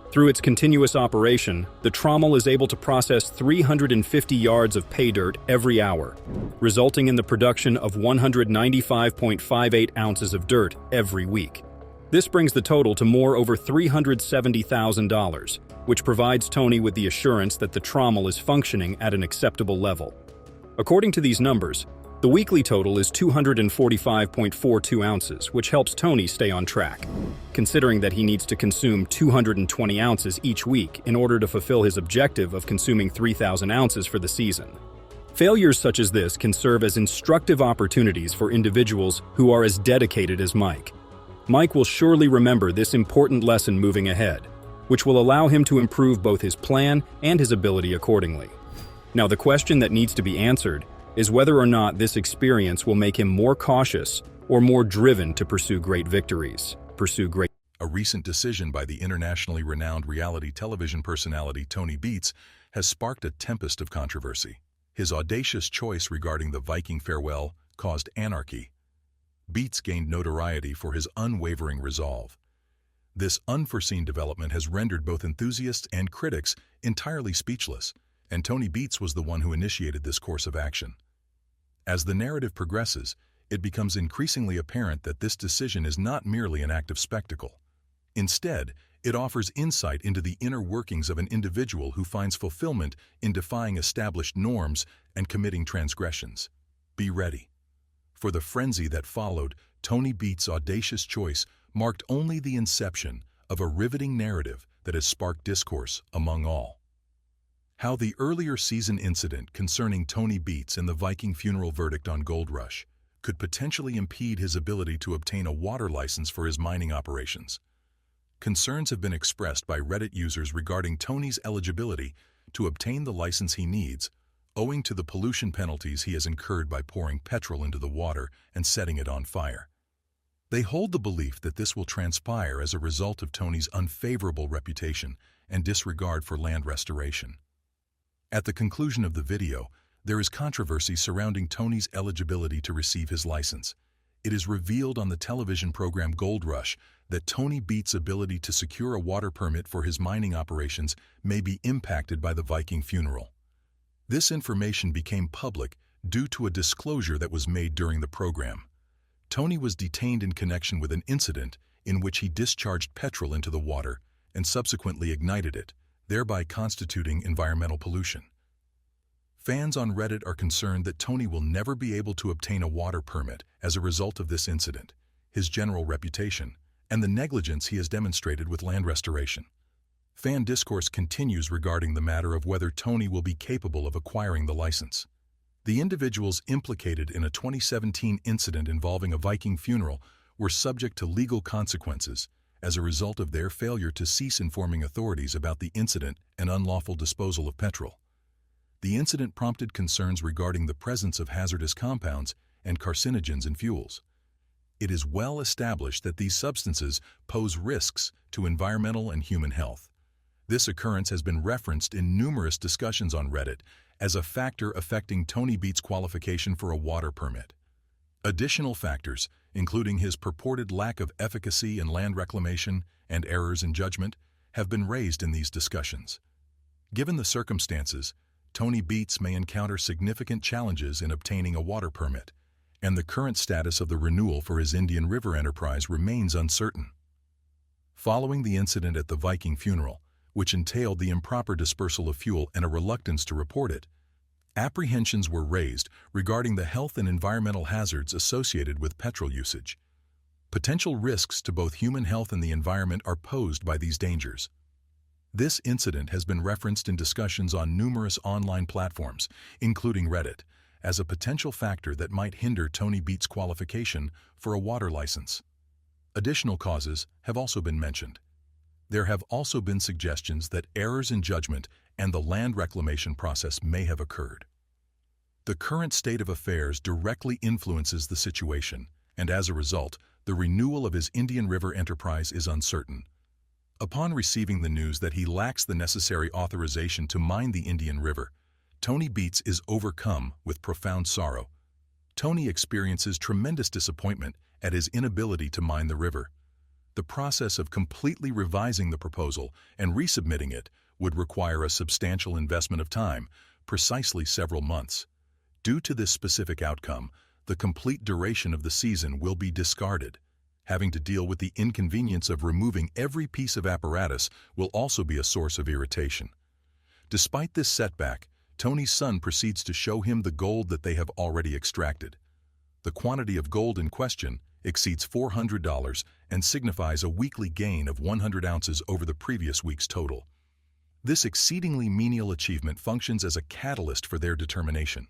Through its continuous operation, the trommel is able to process 350 yards of pay dirt every hour, resulting in the production of 195.58 ounces of dirt every week. This brings the total to over $370,000, which provides Tony with the assurance that the trommel is functioning at an acceptable level. According to these numbers, the weekly total is 245.42 ounces, which helps Tony stay on track, considering that he needs to consume 220 ounces each week in order to fulfill his objective of consuming 3,000 ounces for the season. Failures such as this can serve as instructive opportunities for individuals who are as dedicated as Mike. Mike will surely remember this important lesson moving ahead, which will allow him to improve both his plan and his ability accordingly. Now, the question that needs to be answered is whether or not this experience will make him more cautious or more driven to pursue great victories. A recent decision by the internationally renowned reality television personality Tony Beets has sparked a tempest of controversy. His audacious choice regarding the Viking farewell caused anarchy. Beets gained notoriety for his unwavering resolve. This unforeseen development has rendered both enthusiasts and critics entirely speechless, and Tony Beets was the one who initiated this course of action. As the narrative progresses, it becomes increasingly apparent that this decision is not merely an act of spectacle. Instead, it offers insight into the inner workings of an individual who finds fulfillment in defying established norms and committing transgressions. Be ready. For the frenzy that followed, Tony Beets' audacious choice marked only the inception of a riveting narrative that has sparked discourse among all. How the earlier season incident concerning Tony Beets and the Viking funeral verdict on Gold Rush could potentially impede his ability to obtain a water license for his mining operations. Concerns have been expressed by Reddit users regarding Tony's eligibility to obtain the license he needs, owing to the pollution penalties he has incurred by pouring petrol into the water and setting it on fire. They hold the belief that this will transpire as a result of Tony's unfavorable reputation and disregard for land restoration. At the conclusion of the video, there is controversy surrounding Tony's eligibility to receive his license. It is revealed on the television program Gold Rush that Tony Beets' ability to secure a water permit for his mining operations may be impacted by the Viking funeral. This information became public due to a disclosure that was made during the program. Tony was detained in connection with an incident in which he discharged petrol into the water and subsequently ignited it, thereby constituting environmental pollution. Fans on Reddit are concerned that Tony will never be able to obtain a water permit as a result of this incident, his general reputation, and the negligence he has demonstrated with land restoration. Fan discourse continues regarding the matter of whether Tony will be capable of acquiring the license. The individuals implicated in a 2017 incident involving a Viking funeral were subject to legal consequences as a result of their failure to cease informing authorities about the incident and unlawful disposal of petrol. The incident prompted concerns regarding the presence of hazardous compounds and carcinogens in fuels. It is well established that these substances pose risks to environmental and human health. This occurrence has been referenced in numerous discussions on Reddit as a factor affecting Tony Beets' qualification for a water permit. Additional factors, including his purported lack of efficacy in land reclamation and errors in judgment, have been raised in these discussions. Given the circumstances, Tony Beets may encounter significant challenges in obtaining a water permit, and the current status of the renewal for his Indian River enterprise remains uncertain. Following the incident at the Viking funeral, which entailed the improper dispersal of fuel and a reluctance to report it, apprehensions were raised regarding the health and environmental hazards associated with petrol usage. Potential risks to both human health and the environment are posed by these dangers. This incident has been referenced in discussions on numerous online platforms, including Reddit, as a potential factor that might hinder Tony Beets' qualification for a water license. Additional causes have also been mentioned. There have also been suggestions that errors in judgment and the land reclamation process may have occurred. The current state of affairs directly influences the situation, and as a result, the renewal of his Indian River enterprise is uncertain. Upon receiving the news that he lacks the necessary authorization to mine the Indian River, Tony Beets is overcome with profound sorrow. Tony experiences tremendous disappointment at his inability to mine the river. The process of completely revising the proposal and resubmitting it would require a substantial investment of time, precisely several months. Due to this specific outcome, the complete duration of the season will be discarded. Having to deal with the inconvenience of removing every piece of apparatus will also be a source of irritation. Despite this setback, Tony's son proceeds to show him the gold that they have already extracted. The quantity of gold in question exceeds $400 and signifies a weekly gain of 100 ounces over the previous week's total. This exceedingly menial achievement functions as a catalyst for their determination.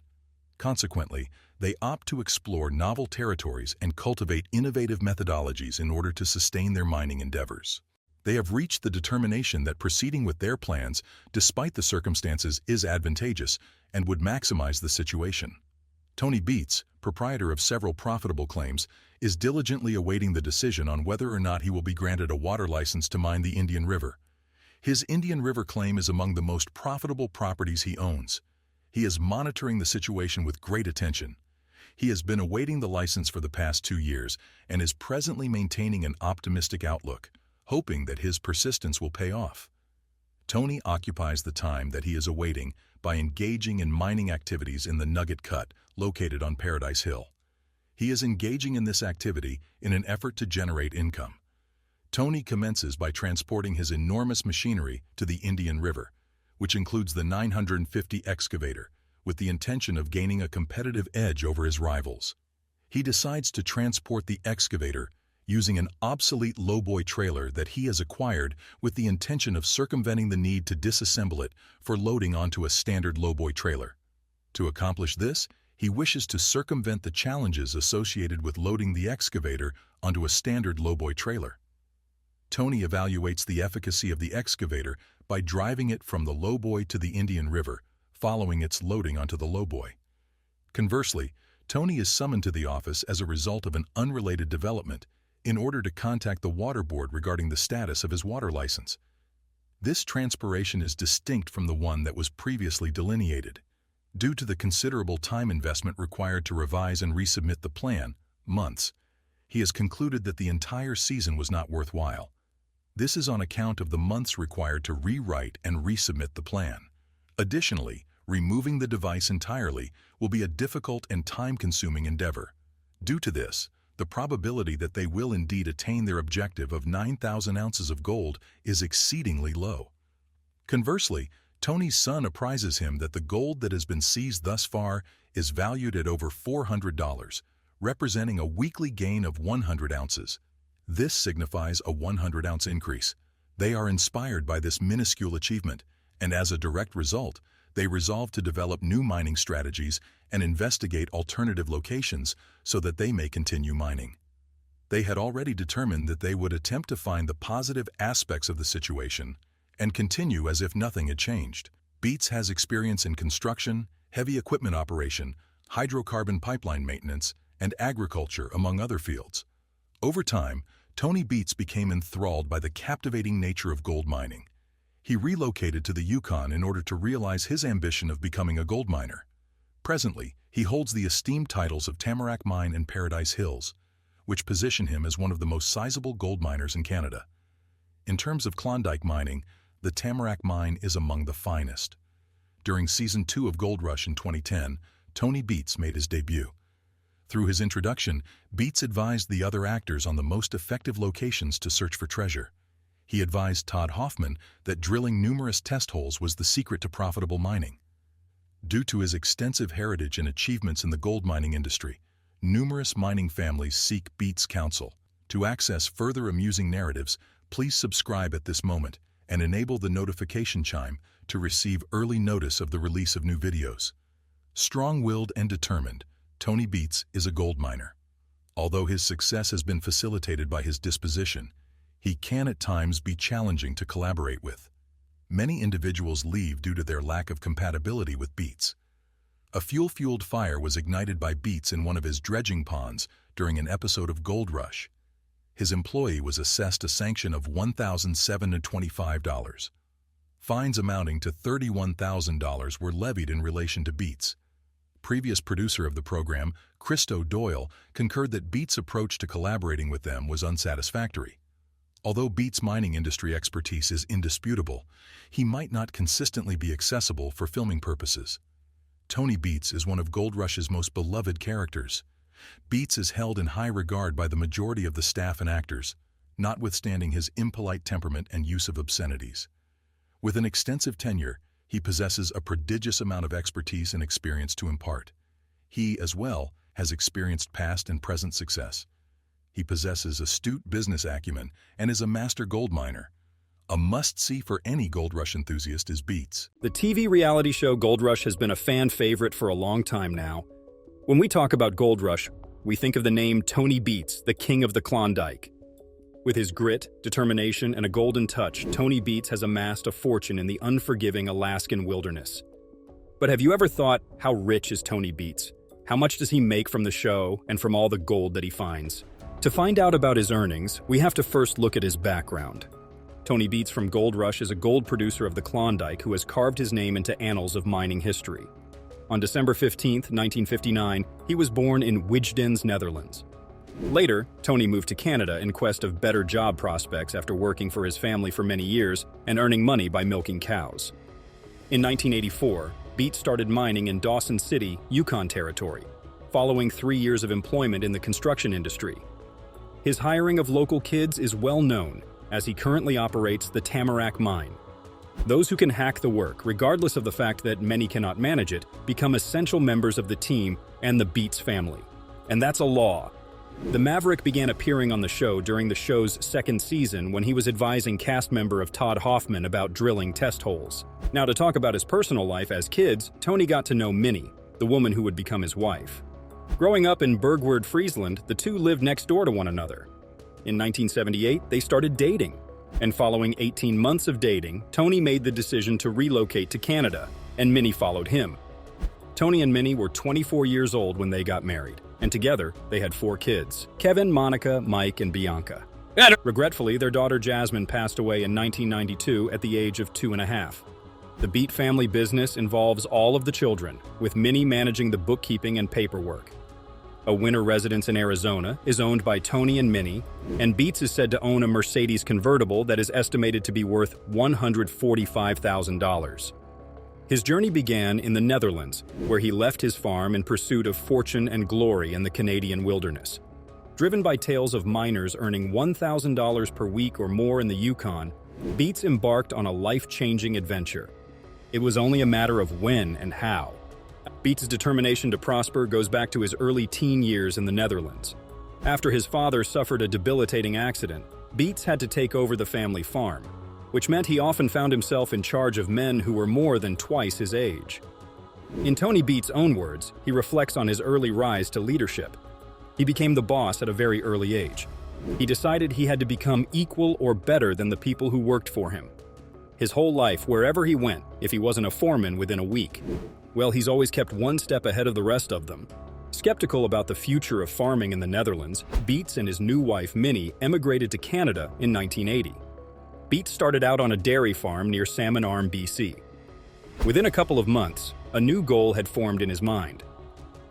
Consequently, they opt to explore novel territories and cultivate innovative methodologies in order to sustain their mining endeavors. They have reached the determination that proceeding with their plans, despite the circumstances, is advantageous and would maximize the situation. Tony Beets, proprietor of several profitable claims, is diligently awaiting the decision on whether or not he will be granted a water license to mine the Indian River. His Indian River claim is among the most profitable properties he owns. He is monitoring the situation with great attention. He has been awaiting the license for the past 2 years and is presently maintaining an optimistic outlook, hoping that his persistence will pay off. Tony occupies the time that he is awaiting by engaging in mining activities in the Nugget Cut located on Paradise Hill. He is engaging in this activity in an effort to generate income. Tony commences by transporting his enormous machinery to the Indian River, which includes the 950 excavator, with the intention of gaining a competitive edge over his rivals. He decides to transport the excavator using an obsolete lowboy trailer that he has acquired with the intention of circumventing the need to disassemble it for loading onto a standard lowboy trailer. To accomplish this, he wishes to circumvent the challenges associated with loading the excavator onto a standard lowboy trailer. Tony evaluates the efficacy of the excavator by driving it from the lowboy to the Indian River, following its loading onto the lowboy. Conversely, Tony is summoned to the office as a result of an unrelated development in order to contact the water board regarding the status of his water license. This transpiration is distinct from the one that was previously delineated. Due to the considerable time investment required to revise and resubmit the plan, months, he has concluded that the entire season was not worthwhile. This is on account of the months required to rewrite and resubmit the plan. Additionally, removing the device entirely will be a difficult and time-consuming endeavor. Due to this, the probability that they will indeed attain their objective of 9,000 ounces of gold is exceedingly low. Conversely, Tony's son apprises him that the gold that has been seized thus far is valued at over $400, representing a weekly gain of 100 ounces. This signifies a 100-ounce increase. They are inspired by this minuscule achievement, and as a direct result, they resolve to develop new mining strategies and investigate alternative locations so that they may continue mining. They had already determined that they would attempt to find the positive aspects of the situation and continue as if nothing had changed. Beets has experience in construction, heavy equipment operation, hydrocarbon pipeline maintenance, and agriculture, among other fields. Over time, Tony Beets became enthralled by the captivating nature of gold mining. He relocated to the Yukon in order to realize his ambition of becoming a gold miner. Presently, he holds the esteemed titles of Tamarack Mine and Paradise Hills, which position him as one of the most sizable gold miners in Canada. In terms of Klondike mining, the Tamarack Mine is among the finest. During Season 2 of Gold Rush in 2010, Tony Beets made his debut. Through his introduction, Beets advised the other actors on the most effective locations to search for treasure. He advised Todd Hoffman that drilling numerous test holes was the secret to profitable mining. Due to his extensive heritage and achievements in the gold mining industry, numerous mining families seek Beets' counsel. To access further amusing narratives, please subscribe at this moment and enable the notification chime to receive early notice of the release of new videos. Strong-willed and determined, Tony Beets is a gold miner. Although his success has been facilitated by his disposition, he can at times be challenging to collaborate with. Many individuals leave due to their lack of compatibility with Beets. A fuel-fueled fire was ignited by Beets in one of his dredging ponds during an episode of Gold Rush. His employee was assessed a sanction of $1,725. Fines amounting to $31,000 were levied in relation to Beets. Previous producer of the program, Christo Doyle, concurred that Beets' approach to collaborating with them was unsatisfactory. Although Beets' mining industry expertise is indisputable, he might not consistently be accessible for filming purposes. Tony Beets is one of Gold Rush's most beloved characters. Beets is held in high regard by the majority of the staff and actors, notwithstanding his impolite temperament and use of obscenities. With an extensive tenure, he possesses a prodigious amount of expertise and experience to impart. He, as well, has experienced past and present success. He possesses astute business acumen and is a master gold miner. A must-see for any Gold Rush enthusiast is Beets. The TV reality show Gold Rush has been a fan favorite for a long time now. When we talk about Gold Rush, we think of the name Tony Beets, the king of the Klondike. With his grit, determination, and a golden touch, Tony Beets has amassed a fortune in the unforgiving Alaskan wilderness. But have you ever thought, how rich is Tony Beets? How much does he make from the show and from all the gold that he finds? To find out about his earnings, we have to first look at his background. Tony Beets from Gold Rush is a gold producer of the Klondike who has carved his name into annals of mining history. On December 15, 1959, he was born in Wijden, Netherlands. Later, Tony moved to Canada in quest of better job prospects after working for his family for many years and earning money by milking cows. In 1984, Beets started mining in Dawson City, Yukon Territory, following 3 years of employment in the construction industry. His hiring of local kids is well known, as he currently operates the Tamarack Mine. Those who can hack the work, regardless of the fact that many cannot manage it, become essential members of the team and the Beets family. And that's a law. The Maverick began appearing on the show during the show's second season when he was advising cast member of Todd Hoffman about drilling test holes. Now, to talk about his personal life as kids, Tony got to know Minnie, the woman who would become his wife. Growing up in Bergwood, Friesland, the two lived next door to one another. In 1978, they started dating, and following 18 months of dating, Tony made the decision to relocate to Canada, and Minnie followed him. Tony and Minnie were 24 years old when they got married, and together they had 4 kids: Kevin, Monica, Mike, and Bianca. Regretfully, their daughter Jasmine passed away in 1992 at the age of 2.5. The Beet family business involves all of the children, with Minnie managing the bookkeeping and paperwork. a winter residence in Arizona, is owned by Tony and Minnie, and Beets is said to own a Mercedes convertible that is estimated to be worth $145,000. His journey began in the Netherlands, where he left his farm in pursuit of fortune and glory in the Canadian wilderness. Driven by tales of miners earning $1,000 per week or more in the Yukon, Beets embarked on a life-changing adventure. It was only a matter of when and how. Beets' determination to prosper goes back to his early teen years in the Netherlands. After his father suffered a debilitating accident, Beets had to take over the family farm, which meant he often found himself in charge of men who were more than twice his age. In Tony Beets' own words, he reflects on his early rise to leadership. He became the boss at a very early age. He decided he had to become equal or better than the people who worked for him. His whole life, wherever he went, if he wasn't a foreman within a week, well, he's always kept one step ahead of the rest of them. Skeptical about the future of farming in the Netherlands, Beets and his new wife, Minnie, emigrated to Canada in 1980. Beets started out on a dairy farm near Salmon Arm, BC. Within a couple of months, a new goal had formed in his mind.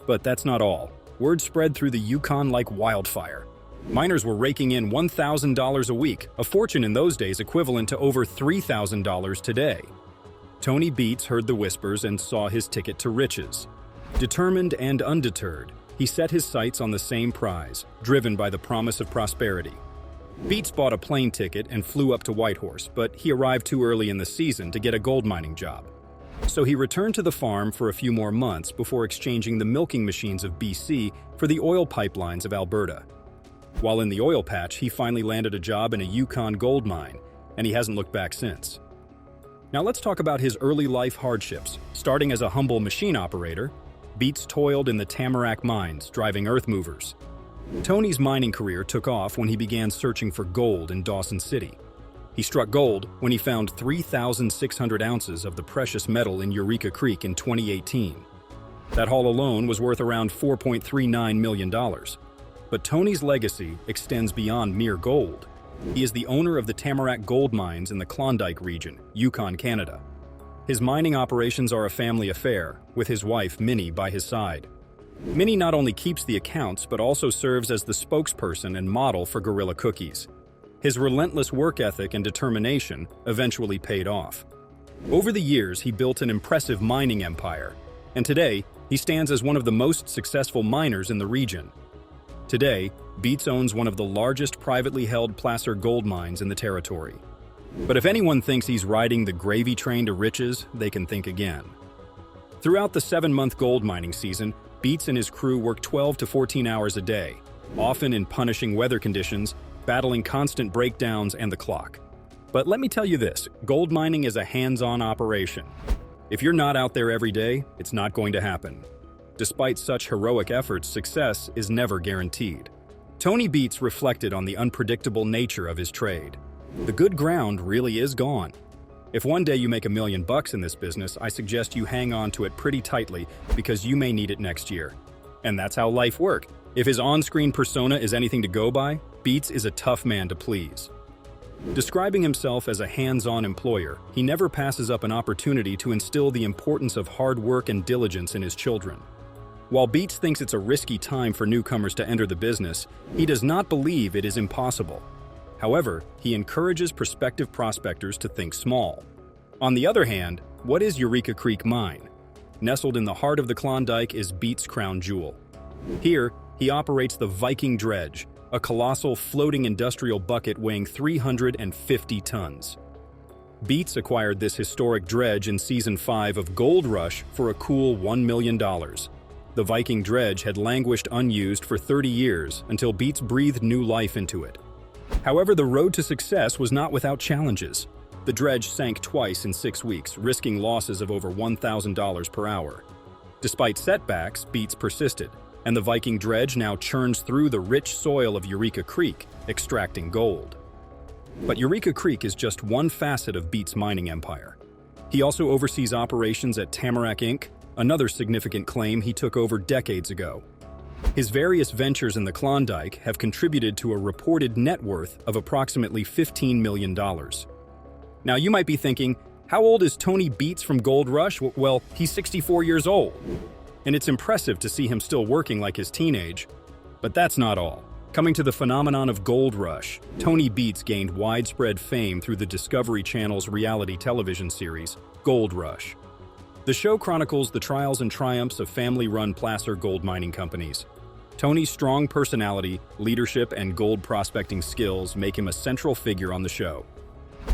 But that's not all. Word spread through the Yukon like wildfire. Miners were raking in $1,000 a week, a fortune in those days equivalent to over $3,000 today. Tony Beets heard the whispers and saw his ticket to riches. Determined and undeterred, he set his sights on the same prize, driven by the promise of prosperity. Beets bought a plane ticket and flew up to Whitehorse, but he arrived too early in the season to get a gold mining job. So he returned to the farm for a few more months before exchanging the milking machines of BC for the oil pipelines of Alberta. While in the oil patch, he finally landed a job in a Yukon gold mine, and he hasn't looked back since. Now let's talk about his early life hardships. Starting as a humble machine operator, Beets toiled in the Tamarack mines, driving earth movers. Tony's mining career took off when he began searching for gold in Dawson City. He struck gold when he found 3,600 ounces of the precious metal in Eureka Creek in 2018. That haul alone was worth around $4.39 million. But Tony's legacy extends beyond mere gold. He is the owner of the Tamarack gold mines in the Klondike region, Yukon, Canada. His mining operations are a family affair, with his wife, Minnie, by his side. Minnie not only keeps the accounts, but also serves as the spokesperson and model for Gorilla Cookies. His relentless work ethic and determination eventually paid off. Over the years, he built an impressive mining empire, and today, he stands as one of the most successful miners in the region. Today, Beets owns one of the largest privately held placer gold mines in the territory. But if anyone thinks he's riding the gravy train to riches, they can think again. Throughout the 7-month gold mining season, Beets and his crew work 12 to 14 hours a day, often in punishing weather conditions, battling constant breakdowns and the clock. But let me tell you this, gold mining is a hands-on operation. If you're not out there every day, it's not going to happen. Despite such heroic efforts, success is never guaranteed. Tony Beets reflected on the unpredictable nature of his trade. The good ground really is gone. If one day you make $1 million in this business, I suggest you hang on to it pretty tightly because you may need it next year. And that's how life works. If his on-screen persona is anything to go by, Beets is a tough man to please. Describing himself as a hands-on employer, he never passes up an opportunity to instill the importance of hard work and diligence in his children. While Beets thinks it's a risky time for newcomers to enter the business, he does not believe it is impossible. However, he encourages prospective prospectors to think small. On the other hand, what is Eureka Creek Mine? Nestled in the heart of the Klondike is Beets' crown jewel. Here, he operates the Viking Dredge, a colossal floating industrial bucket weighing 350 tons. Beets acquired this historic dredge in Season 5 of Gold Rush for a cool $1 million. The Viking Dredge had languished unused for 30 years until Beets breathed new life into it. However, the road to success was not without challenges. The dredge sank twice in 6 weeks, risking losses of over $1,000 per hour. Despite setbacks, Beets persisted, and the Viking Dredge now churns through the rich soil of Eureka Creek, extracting gold. But Eureka Creek is just one facet of Beets' mining empire. He also oversees operations at Tamarack Inc., another significant claim he took over decades ago. His various ventures in the Klondike have contributed to a reported net worth of approximately $15 million. Now you might be thinking, how old is Tony Beets from Gold Rush? Well, he's 64 years old. and it's impressive to see him still working like his teenage. But that's not all. Coming to the phenomenon of gold rush, Tony Beets gained widespread fame through the Discovery Channel's reality television series, Gold Rush. The show chronicles the trials and triumphs of family-run placer gold mining companies. Tony's strong personality, leadership, and gold prospecting skills make him a central figure on the show.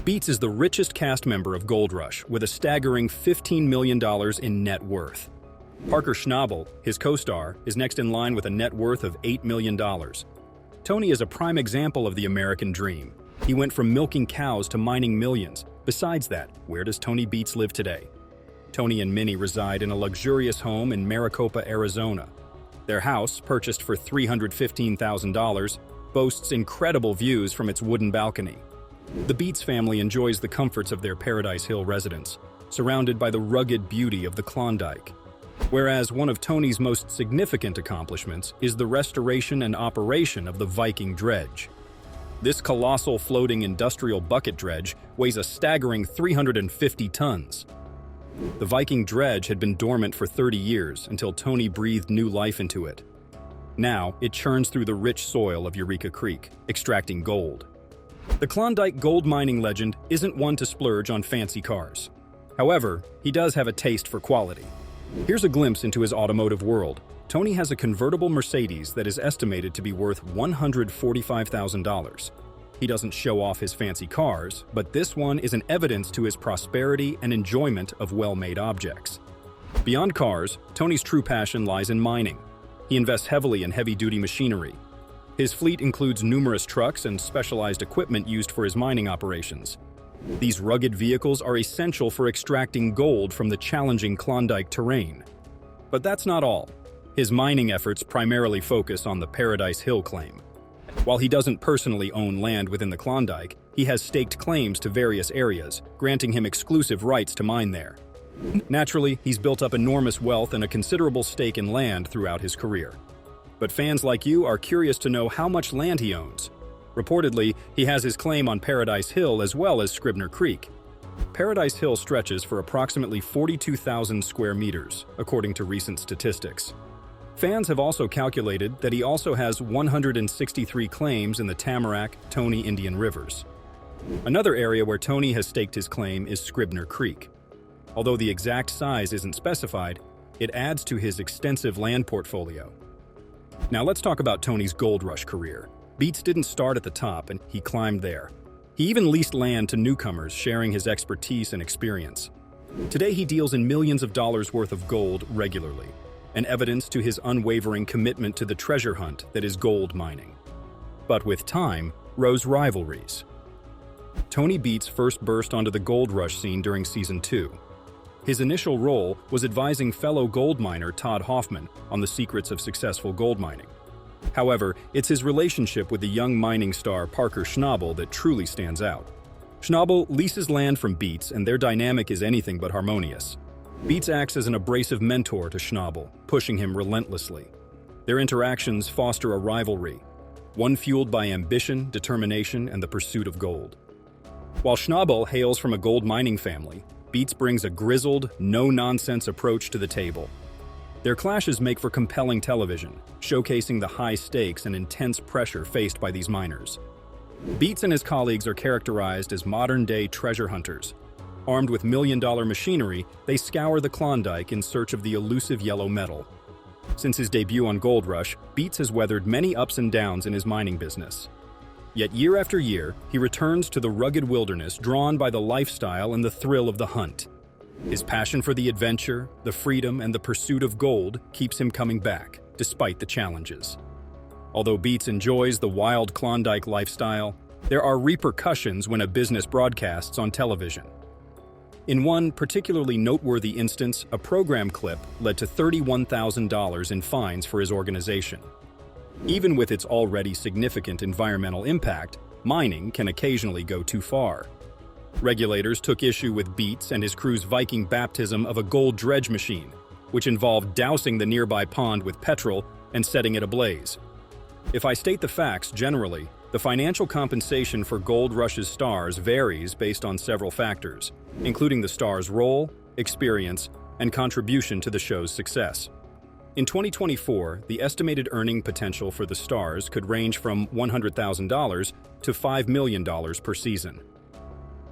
Beets is the richest cast member of Gold Rush, with a staggering $15 million in net worth. Parker Schnabel, his co-star, is next in line with a net worth of $8 million. Tony is a prime example of the American dream. He went from milking cows to mining millions. Besides that, where does Tony Beets live today? Tony and Minnie reside in a luxurious home in Maricopa, Arizona. Their house, purchased for $315,000, boasts incredible views from its wooden balcony. The Beets family enjoys the comforts of their Paradise Hill residence, surrounded by the rugged beauty of the Klondike. Whereas one of Tony's most significant accomplishments is the restoration and operation of the Viking dredge. This colossal floating industrial bucket dredge weighs a staggering 350 tons. The Viking dredge had been dormant for 30 years until Tony breathed new life into it. Now, it churns through the rich soil of Eureka Creek, extracting gold. The Klondike gold mining legend isn't one to splurge on fancy cars. However, he does have a taste for quality. Here's a glimpse into his automotive world. Tony has a convertible Mercedes that is estimated to be worth $145,000. He doesn't show off his fancy cars, but this one is an evidence to his prosperity and enjoyment of well-made objects. Beyond cars, Tony's true passion lies in mining. He invests heavily in heavy-duty machinery. His fleet includes numerous trucks and specialized equipment used for his mining operations. These rugged vehicles are essential for extracting gold from the challenging Klondike terrain. But that's not all. His mining efforts primarily focus on the Paradise Hill claim. While he doesn't personally own land within the Klondike, he has staked claims to various areas, granting him exclusive rights to mine there. Naturally, he's built up enormous wealth and a considerable stake in land throughout his career. But fans like you are curious to know how much land he owns. Reportedly, he has his claim on Paradise Hill as well as Scribner Creek. Paradise Hill stretches for approximately 42,000 square meters, according to recent statistics. Fans have also calculated that he also has 163 claims in the Tamarack, Tony Indian Rivers. Another area where Tony has staked his claim is Scribner Creek. Although the exact size isn't specified, it adds to his extensive land portfolio. Now let's talk about Tony's gold rush career. Beets didn't start at the top, and he climbed there. He even leased land to newcomers, sharing his expertise and experience. Today he deals in millions of dollars worth of gold regularly, an evidence to his unwavering commitment to the treasure hunt that is gold mining. But with time, rose rivalries. Tony Beets first burst onto the gold rush scene during Season 2. His initial role was advising fellow gold miner Todd Hoffman on the secrets of successful gold mining. However, it's his relationship with the young mining star Parker Schnabel that truly stands out. Schnabel leases land from Beets, and their dynamic is anything but harmonious. Beets acts as an abrasive mentor to Schnabel, pushing him relentlessly. Their interactions foster a rivalry, one fueled by ambition, determination, and the pursuit of gold. While Schnabel hails from a gold mining family, Beets brings a grizzled, no-nonsense approach to the table. Their clashes make for compelling television, showcasing the high stakes and intense pressure faced by these miners. Beets and his colleagues are characterized as modern-day treasure hunters. Armed with million-dollar machinery, they scour the Klondike in search of the elusive yellow metal. Since his debut on Gold Rush, Beets has weathered many ups and downs in his mining business. Yet year after year, he returns to the rugged wilderness, drawn by the lifestyle and the thrill of the hunt. His passion for the adventure, the freedom, and the pursuit of gold keeps him coming back, despite the challenges. Although Beets enjoys the wild Klondike lifestyle, there are repercussions when a business broadcasts on television. In one particularly noteworthy instance, a program clip led to $31,000 in fines for his organization. Even with its already significant environmental impact, mining can occasionally go too far. Regulators took issue with Beets and his crew's Viking baptism of a gold dredge machine, which involved dousing the nearby pond with petrol and setting it ablaze. If I state the facts generally, the financial compensation for Gold Rush's stars varies based on several factors, including the star's role, experience, and contribution to the show's success. In 2024, the estimated earning potential for the stars could range from $100,000 to $5 million per season.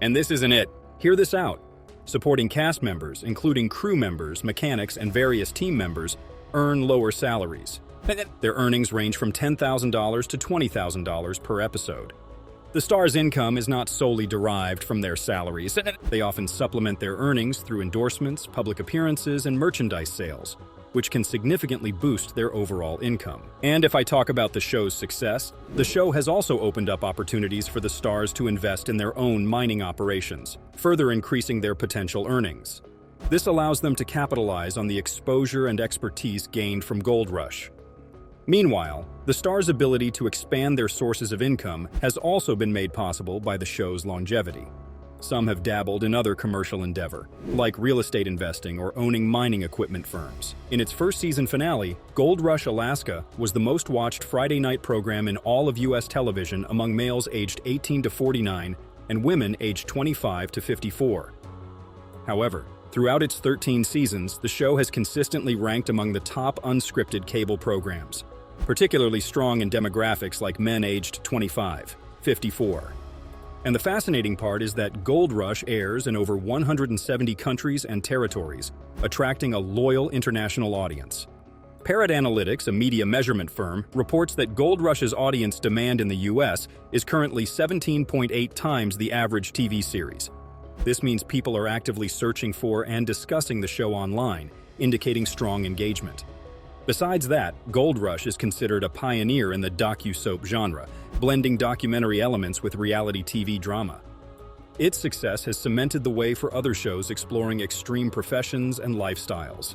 And this isn't it. Hear this out. Supporting cast members, including crew members, mechanics, and various team members, earn lower salaries. Their earnings range from $10,000 to $20,000 per episode. The stars' income is not solely derived from their salaries. They often supplement their earnings through endorsements, public appearances, and merchandise sales, which can significantly boost their overall income. And if I talk about the show's success, the show has also opened up opportunities for the stars to invest in their own mining operations, further increasing their potential earnings. This allows them to capitalize on the exposure and expertise gained from Gold Rush. Meanwhile, the stars' ability to expand their sources of income has also been made possible by the show's longevity. Some have dabbled in other commercial endeavor, like real estate investing or owning mining equipment firms. In its first season finale, Gold Rush Alaska was the most watched Friday night program in all of U.S. television among males aged 18 to 49 and women aged 25 to 54. However, throughout its 13 seasons, the show has consistently ranked among the top unscripted cable programs, particularly strong in demographics like men aged 25, 54. And the fascinating part is that Gold Rush airs in over 170 countries and territories, attracting a loyal international audience. Parrot Analytics, a media measurement firm, reports that Gold Rush's audience demand in the U.S. is currently 17.8 times the average TV series. This means people are actively searching for and discussing the show online, indicating strong engagement. Besides that, Gold Rush is considered a pioneer in the docu-soap genre, blending documentary elements with reality TV drama. Its success has cemented the way for other shows exploring extreme professions and lifestyles.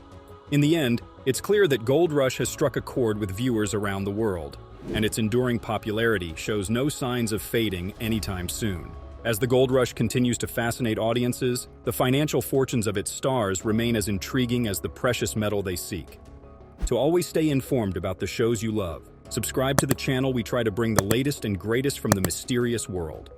In the end, it's clear that Gold Rush has struck a chord with viewers around the world, and its enduring popularity shows no signs of fading anytime soon. As the Gold Rush continues to fascinate audiences, the financial fortunes of its stars remain as intriguing as the precious metal they seek. To always stay informed about the shows you love, subscribe to the channel. We try to bring the latest and greatest from the mysterious world.